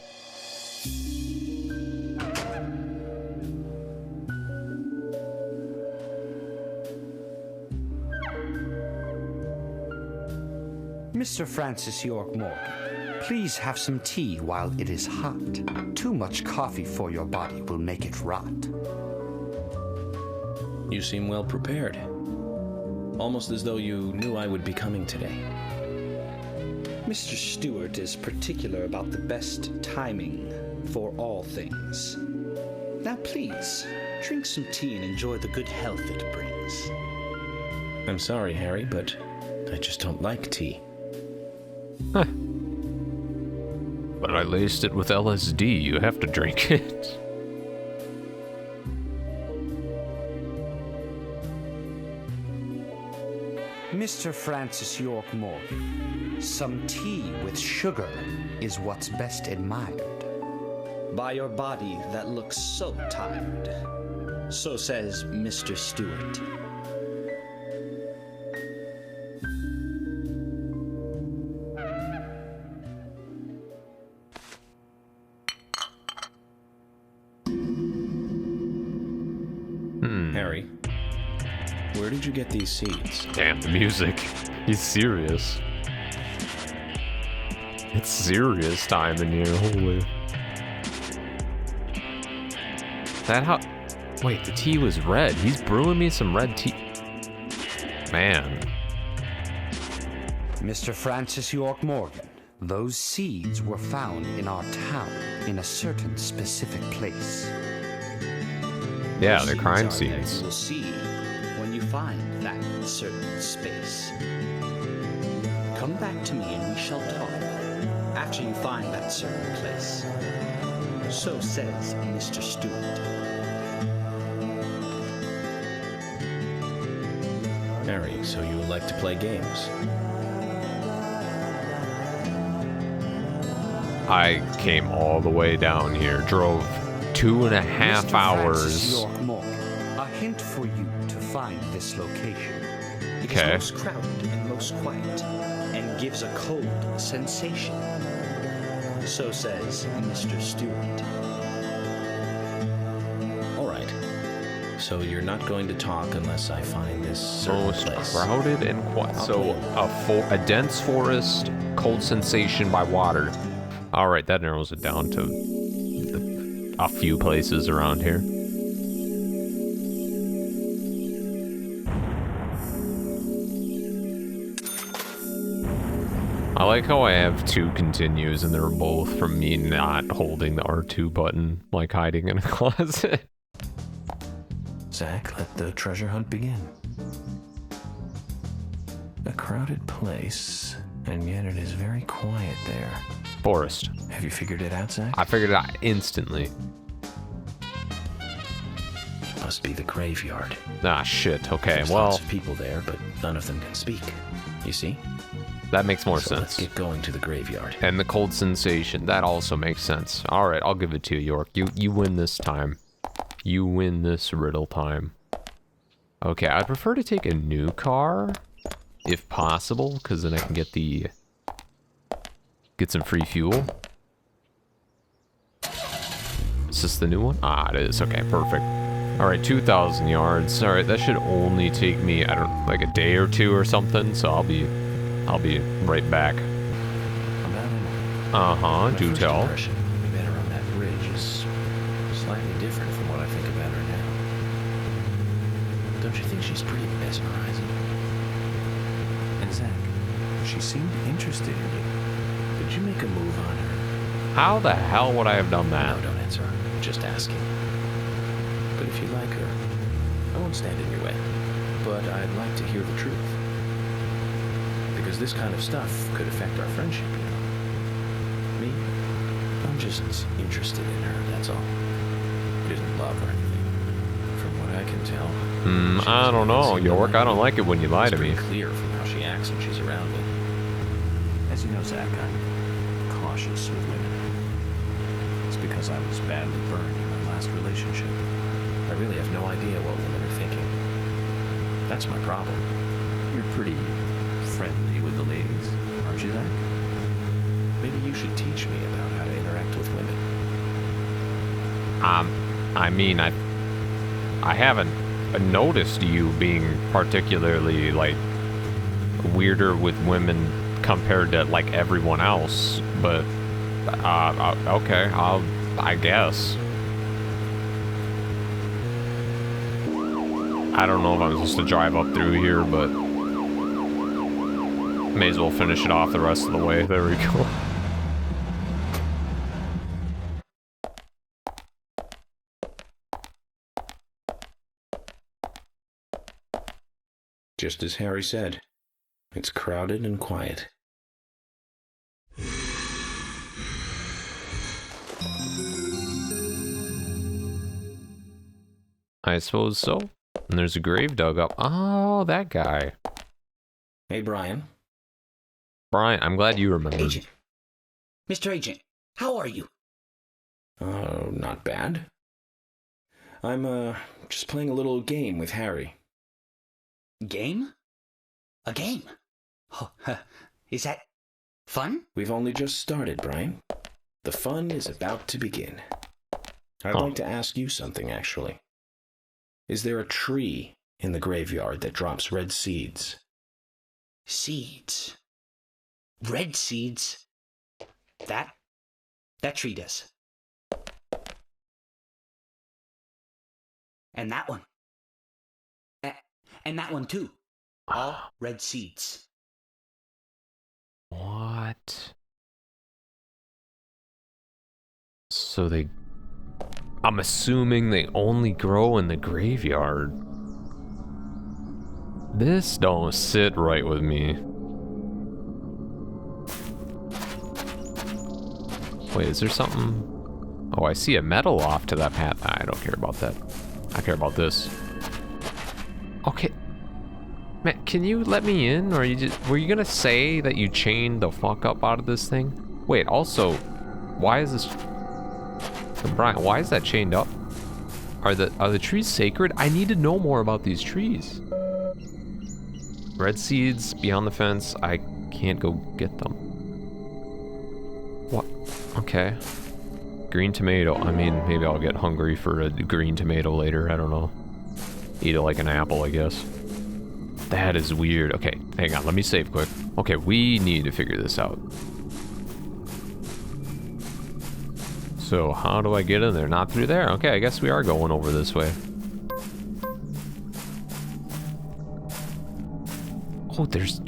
Mr. Francis York Morgan, please have some tea while it is hot. Too much coffee for your body will make it rot. You seem well prepared. Almost as though you knew I would be coming today. Mr. Stewart is particular about the best timing for all things. Now please, drink some tea and enjoy the good health it brings. I'm sorry, Harry, but I just don't like tea. Huh. But I laced it with LSD. You have to drink it. Mr. Francis York Morgan, some tea with sugar is what's best admired by your body that looks so tired. So says Mr. Stewart. Harry, where did you get these seeds? Damn, the music. He's serious. It's serious time in here, holy. That how... Wait, the tea was red. He's brewing me some red tea. Man. Mr. Francis York Morgan, those seeds were found in our town in a certain specific place. Yeah, they're crime Seeds are there, scenes. you will see when you find that certain space. Come back to me and we shall talk after you find that certain place. So says Mr. Stewart. Harry, so you like to play games? I came all the way down here, drove 2.5 Mr. hours. Francis York Morgan, a hint for you to find this location. It Okay. is most crowded and most quiet, and gives a cold sensation. So says Mr. Stewart. All right. So you're not going to talk unless I find this certain Most place. crowded and quiet. So a dense forest, cold sensation by water. All right, that narrows it down to a few places around here. I like how I have two continues and they're both from me not holding the R2 button, like hiding in a closet. Zach, let the treasure hunt begin. A crowded place, and yet it is very quiet there. Forest. Have you figured it out, Zach? I figured it out instantly. It must be the graveyard. Ah, shit. Okay, There's well, lots of people there, but none of them can speak. You see? that makes more So let's sense. get going to the graveyard. And the cold sensation, that also makes sense. All right, I'll give it to you, York. You win this time. You win this riddle time. Okay, I'd prefer to take a new car, if possible, because then I can get some free fuel. Is this the new one? Ah, it is. Okay, perfect. All right, 2,000 yards. All right, that should only take me, I don't know, like a day or two or something. So I'll be right back. My Do first tell. impression we met her on that bridge is slightly different from what I think about her now. Don't you think she's pretty mesmerizing? And Zach, she seemed interested in you. Did you make a move on her? How the hell would I have done No, that? don't answer. I'm just asking. But if you like her, I won't stand in your way. But I'd like to hear the truth. Because this kind of stuff could affect our friendship, you know. Me? I'm just interested in her, that's all. It isn't love or anything. From what I can tell. I don't know, York. I don't like it when you lie to It's me. pretty clear from how she acts when she's around me. As you know, Zach, I'm cautious with women. It's because I was badly burned in my last relationship. I really have no idea what women are thinking. That's my problem. You're pretty friendly with the ladies, aren't you, Zach? Maybe you should teach me about how to interact with women. I mean, I haven't noticed you being particularly, like, weirder with women compared to, like, everyone else, but, okay, I guess. I don't know if I'm supposed to drive up through here, but may as well finish it off the rest of the way. There we go. Just as Harry said, it's crowded and quiet. I suppose so. And there's a grave dug up. Oh, that guy. Hey, Brian. Brian, I'm glad you remembered. Agent. Mr. Agent, how are you? Oh, not bad. I'm, just playing a little game with Harry. Game? A game? Oh, is that fun? We've only just started, Brian. The fun is about to begin. I'd like to ask you something, actually. Is there a tree in the graveyard that drops red seeds? Seeds. Red seeds? That tree does. And that one. And that one too. All red seeds. What? So I'm assuming they only grow in the graveyard. This don't sit right with me. Wait, is there something Oh, I see a metal off to that path. I don't care about that. I care about this. Okay. Man, can you let me in? Or were you gonna say that you chained the fuck up out of this thing? Wait, also, why is this... Brian, why is that chained up? Are the trees sacred? I need to know more about these trees. Red seeds beyond the fence. I can't go get them. What? Okay. Green tomato. I mean, maybe I'll get hungry for a green tomato later. I don't know. Eat it like an apple, I guess. That is weird. Okay, hang on. Let me save quick. Okay, we need to figure this out. So, how do I get in there? Not through there. Okay, I guess we are going over this way. Oh, there's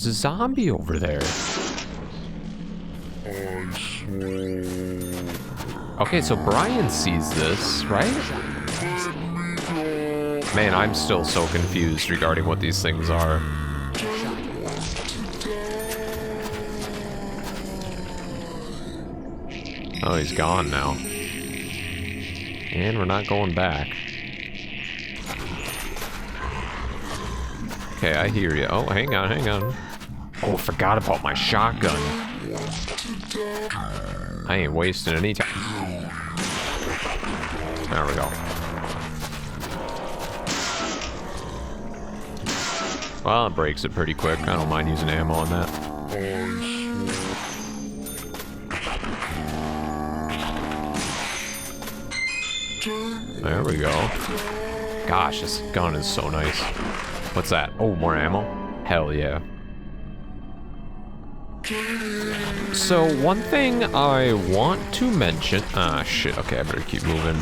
a zombie over there. Okay, so Brian sees this, right? Man, I'm still so confused regarding what these things are. Oh, he's gone now. And we're not going back. Okay, I hear you. Oh, hang on, hang on. Oh, I forgot about my shotgun. I ain't wasting any time. There we go. Well, it breaks it pretty quick. I don't mind using ammo on that. There we go. Gosh, this gun is so nice. What's that? Oh, more ammo? Hell yeah. So, one thing I want to mention... Ah, shit. Okay, I better keep moving.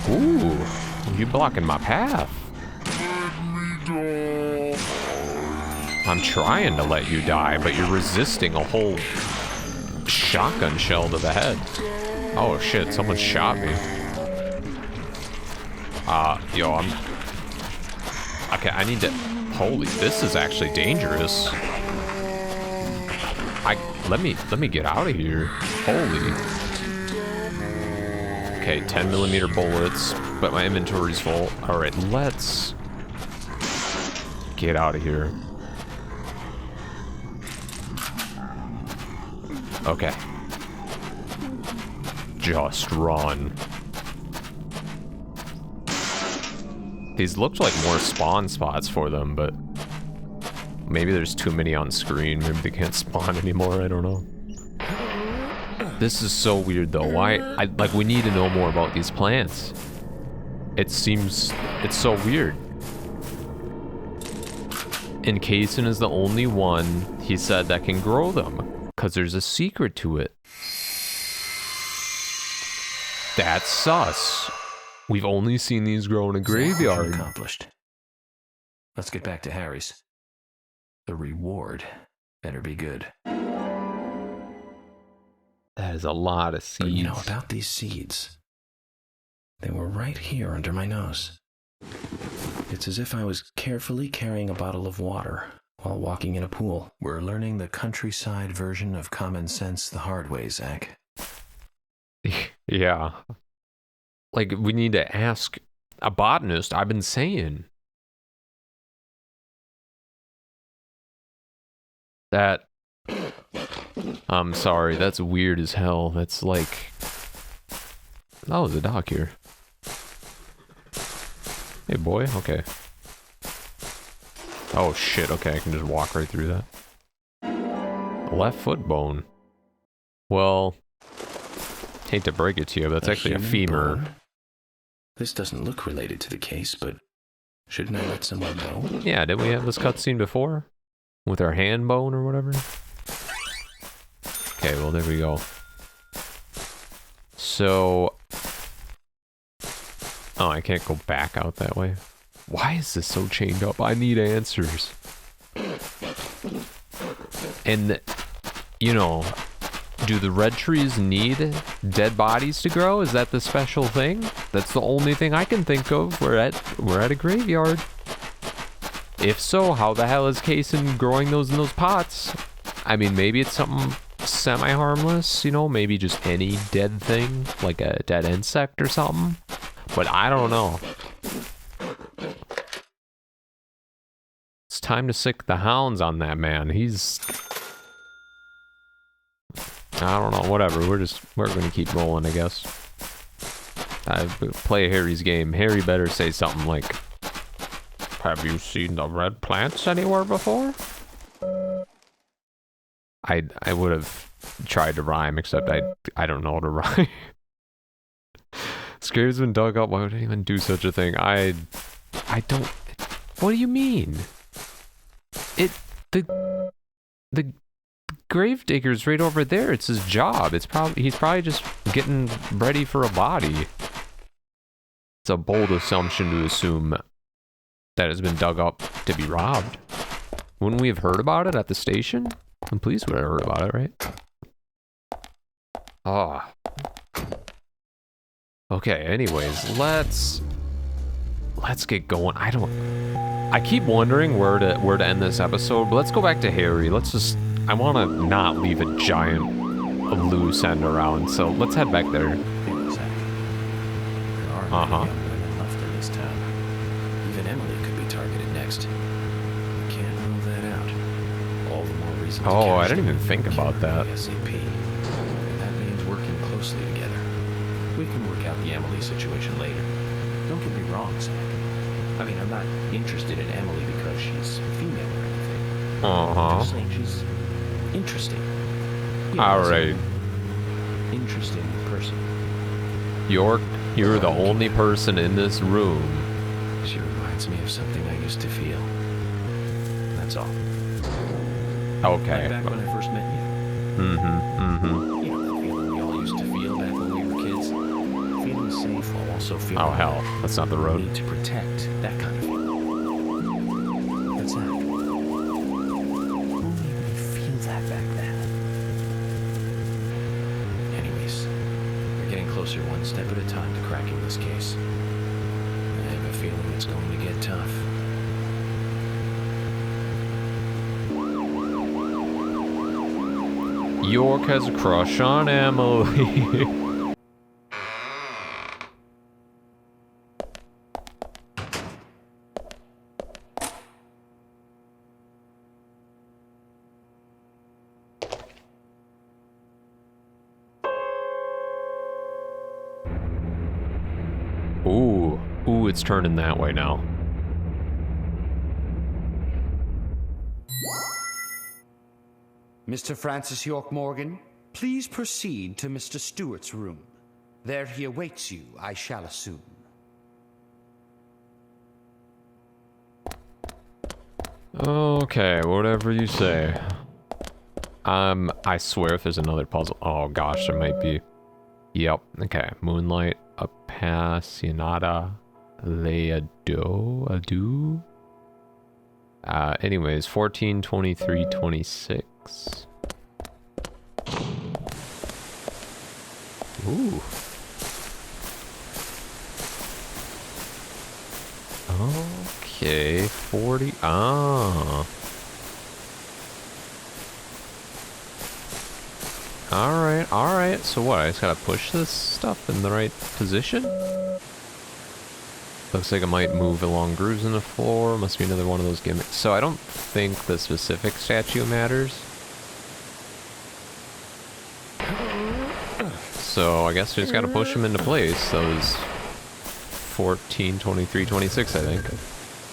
Ooh, you blocking my path. I'm trying to let you die, but you're resisting a whole shotgun shell to the head. Oh shit, someone shot me. Yo, okay, I need to... Holy, this is actually dangerous. Let me get out of here. Holy. Okay, 10mm bullets, but my inventory's full. Alright, let's get out of here. Okay. Just run. These looked like more spawn spots for them, but maybe there's too many on screen. Maybe they can't spawn anymore. I don't know. This is so weird though. Why? Like, we need to know more about these plants. It seems it's so weird. And Kaysen is the only one, he said, that can grow them, because there's a secret to it. That's sus. We've only seen these grow in a graveyard. Accomplished. Let's get back to Harry's. The reward better be good. That is a lot of seeds. But you know about these seeds? They were right here under my nose. It's as if I was carefully carrying a bottle of water while walking in a pool. We're learning the countryside version of common sense the hard way, Zach. Yeah. Like, we need to ask a botanist. I've been saying that. I'm sorry, that's weird as hell. That's like... Oh, there's a dock here. Hey, boy. Okay. Oh, shit. Okay, I can just walk right through that. Left foot bone. Well, hate to break it to you, but that's actually a femur. Bone? This doesn't look related to the case, but shouldn't I let someone know? Yeah, did we have this cutscene before? With our hand bone or whatever? Okay, well, there we go. So... Oh, I can't go back out that way. Why is this so chained up? I need answers. And, you know, do the red trees need dead bodies to grow? Is that the special thing? That's the only thing I can think of. We're at a graveyard. If so, how the hell is Kaysen growing those in those pots? I mean, maybe it's something semi-harmless, you know, maybe just any dead thing, like a dead insect or something. But I don't know. It's time to sick the hounds on that man. He's... I don't know, whatever. We're gonna keep rolling, I guess. I play Harry's game. Harry better say something like, "Have you seen the red plants anywhere before?" I would have tried to rhyme, except I don't know how to rhyme. This grave's been dug up. Why would anyone do such a thing? I don't... What do you mean? The gravedigger's right over there. It's his job. He's probably just getting ready for a body. It's a bold assumption to assume that it's been dug up to be robbed. Wouldn't we have heard about it at the station? The police would have heard about it, right? Ah. Okay, anyways, let's get going. I keep wondering where to end this episode, but let's go back to Harry. I want to not leave a giant loose end around, so let's head back there. Young women left in this town. Even Emily could be targeted next. I can't rule that out. All the more reason to Oh, I catch didn't them even think about that. ASAP. And that means working closely together. We can work out the Emily situation later. Don't get me wrong, Zach. I mean, I'm not interested in Emily because she's female or anything. I'm just saying she's interesting. Alright. Interesting person. You're the only person in this room. She reminds me of something I used to feel. That's all. Okay. Like back when I first met you. You know, the feeling we all used to feel back when we were kids. Feeling safe while also feeling... Oh, hell. That's not the road. Need to protect. That kind of feeling. That's that. Who made me feel that back then? Anyways, we're getting closer one step at a time to cracking this case. I have a feeling it's going to get tough. York has a crush on Emily. Ooh, it's turning that way now. Mr. Francis York Morgan, please proceed to Mr. Stewart's room. There he awaits you, I shall assume. Okay, whatever you say. I swear if there's another puzzle... Oh gosh, there might be. Yep, okay. Moonlight, Appassionata, Ado? Anyways, 14, 23, 26. Ooh. Okay, 40. Ah. Alright. So what? I just gotta push this stuff in the right position? Looks like it might move along grooves in the floor. Must be another one of those gimmicks. So I don't think the specific statue matters. So I guess we just gotta push them into place. Those 14, 23, 26, I think.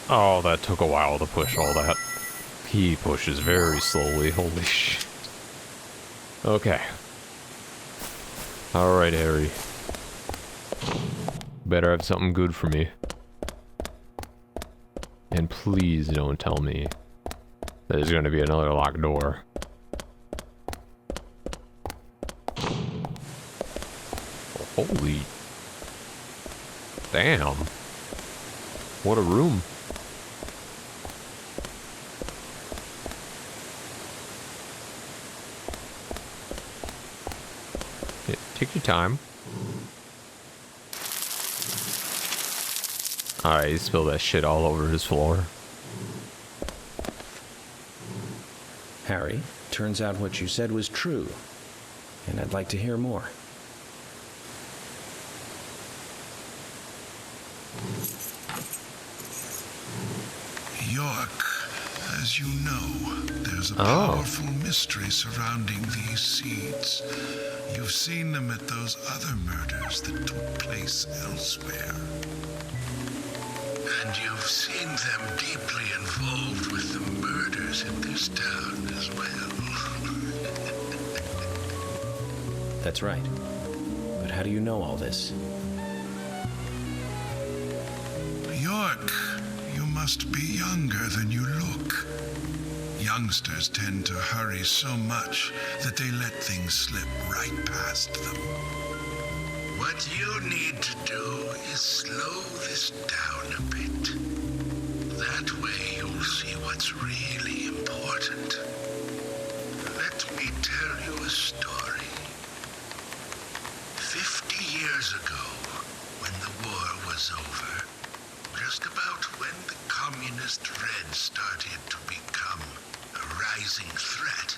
Oh, that took a while to push all that. He pushes very slowly. Holy shit. Okay. Alright, Harry. Better have something good for me. And please don't tell me there's gonna be another locked door. Holy... Damn. What a room. Yeah, take your time. Alright, he spilled that shit all over his floor. Harry, turns out what you said was true, and I'd like to hear more. York, as you know, there's a powerful mystery surrounding these seeds. You've seen them at those other murders that took place elsewhere. And you've seen them deeply involved with the murders in this town as well. That's right. But how do you know all this? York, you must be younger than you look. Youngsters tend to hurry so much that they let things slip right past them. What you need to do is slow this down a bit. That way you'll see what's really important. Let me tell you a story. 50 years ago, when the war was over, just about when the communist Red started to become a rising threat,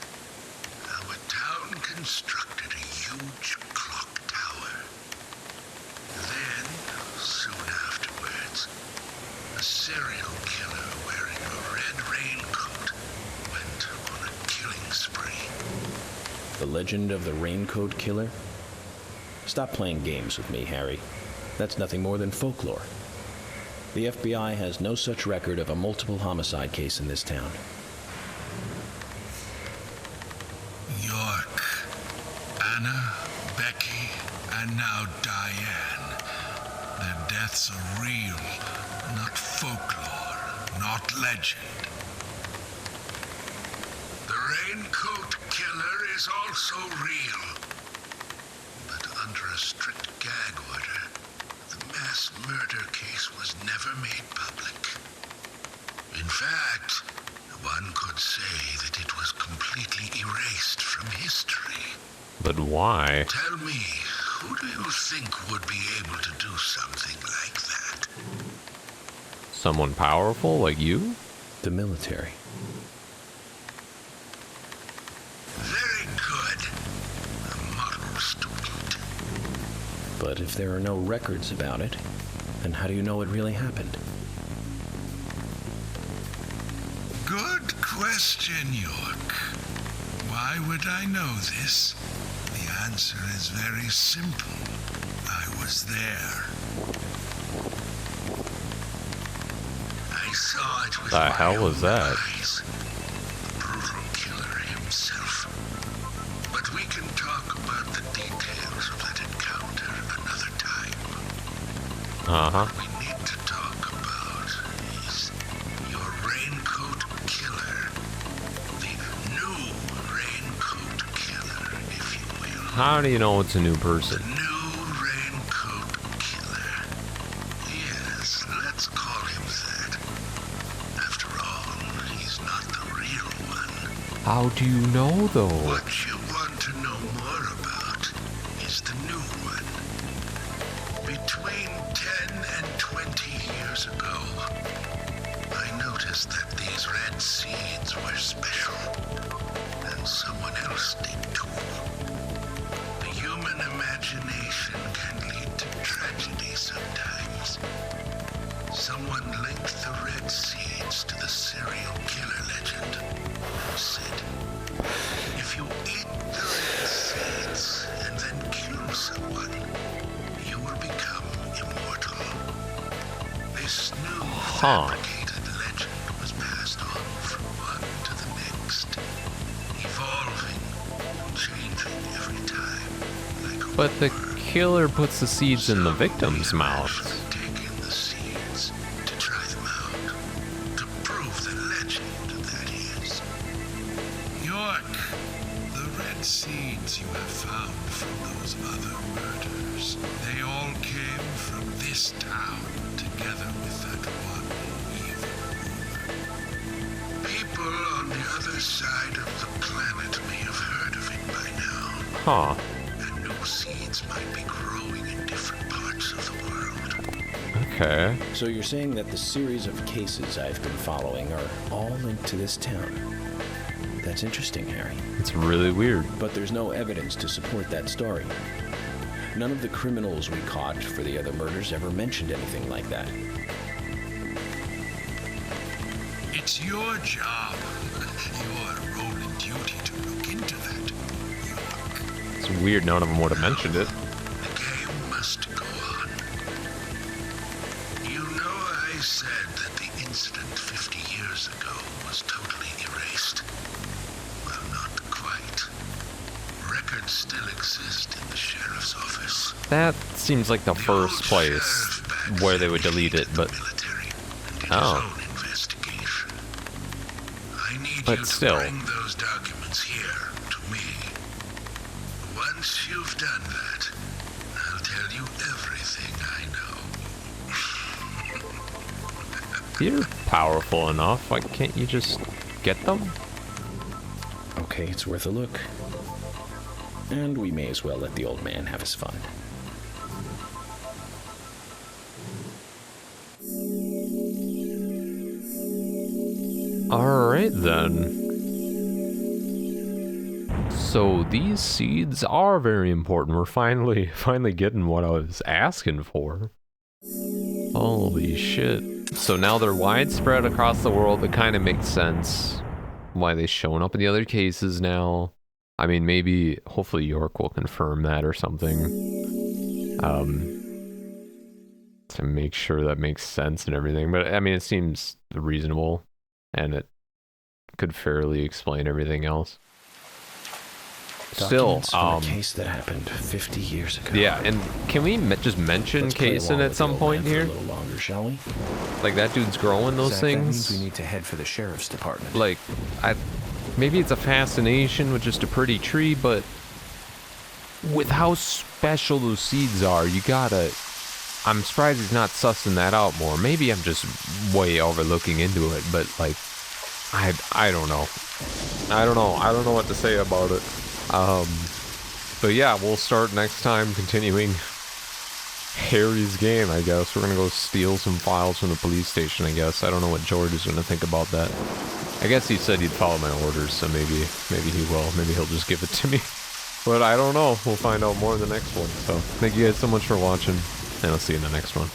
our town constructed a huge clock tower. Then, soon afterwards, a serial killer wearing a red raincoat went on a killing spree. The legend of the Raincoat Killer? Stop playing games with me, Harry. That's nothing more than folklore. The FBI has no such record of a multiple homicide case in this town. York, Anna, Becky, and now Diane. Their deaths are real, not folklore, not legend. The Raincoat Killer is also real. But under a strict gag order, the mass murder case was never made public. In fact, one could say that it was completely erased from history. But why? Tell me, who do you think would be able to do something like that? Someone powerful like you? The military. Very good. A model student. But if there are no records about it, then how do you know it really happened? Good question, York. Why would I know this? The answer is very simple. I was there. I saw it with The hell was that? eyes. The brutal killer himself. But we can talk about the details of that encounter another time. What we need to talk about is your Raincoat Killer. The new Raincoat Killer, if you will. How do you know it's a new person? New Raincoat Killer. Yes, let's call him that. After all, he's not the real one. How do you know, though? What you want to know more about is the new one. Between 10 and 20 years ago, I noticed that these red seeds were special, and someone else did too. The human imagination can lead to tragedy sometimes. Someone linked the red seeds to the serial killer legend and said, if you eat the red seeds and then kill someone, you will become immortal. This new fabricated legend was passed on from one to the next, evolving and changing every time. Like a But the killer puts the seeds in the victim's mouths. taking the seeds to try them out, to prove the legend, that is. York, the red seeds you have found from those other murders, they all came from this town, together with that one evil rumor. People on the other side of the planet may have heard of it by now. And new seeds might be growing in different parts of the world. Okay. So you're saying that the series of cases I've been following are all linked to this town? That's interesting, Harry. It's really weird. But there's no evidence to support that story. None of the criminals we caught for the other murders ever mentioned anything like that. It's your job, your role and duty to look into that. It's weird none of them would have mentioned it. The game must go on. You know I said that the incident 50 years ago was totally erased. Well, not quite. Records still exist in the sheriff's office. That seems like the first place where they would delete it, but... Oh. But still. Bring those documents here to me. Once you've done that, I'll tell you everything I know. You're powerful enough. Why can't you just get them? Okay, it's worth a look. And we may as well let the old man have his fun. Alright then. So these seeds are very important. We're finally getting what I was asking for. Holy shit. So now they're widespread across the world. It kind of makes sense why they've shown up in the other cases now. I mean, maybe, hopefully York will confirm that or something. To make sure that makes sense and everything. But I mean, it seems reasonable. And it could fairly explain everything else. Still, a case that happened 50 years ago. Yeah, and can we just mention Kaysen at some point here? A little longer, shall we? Like that dude's growing those Zach, things. That means we need to head for the sheriff's department. Like, maybe it's a fascination with just a pretty tree, but with how special those seeds are, you gotta. I'm surprised he's not sussing that out more. Maybe I'm just way overlooking into it, but like, I don't know. I don't know what to say about it. But yeah, we'll start next time continuing Harry's game, I guess. We're gonna go steal some files from the police station, I guess. I don't know what George is gonna think about that. I guess he said he'd follow my orders, so maybe he will. Maybe he'll just give it to me. But I don't know. We'll find out more in the next one. So thank you guys so much for watching, and I'll see you in the next one.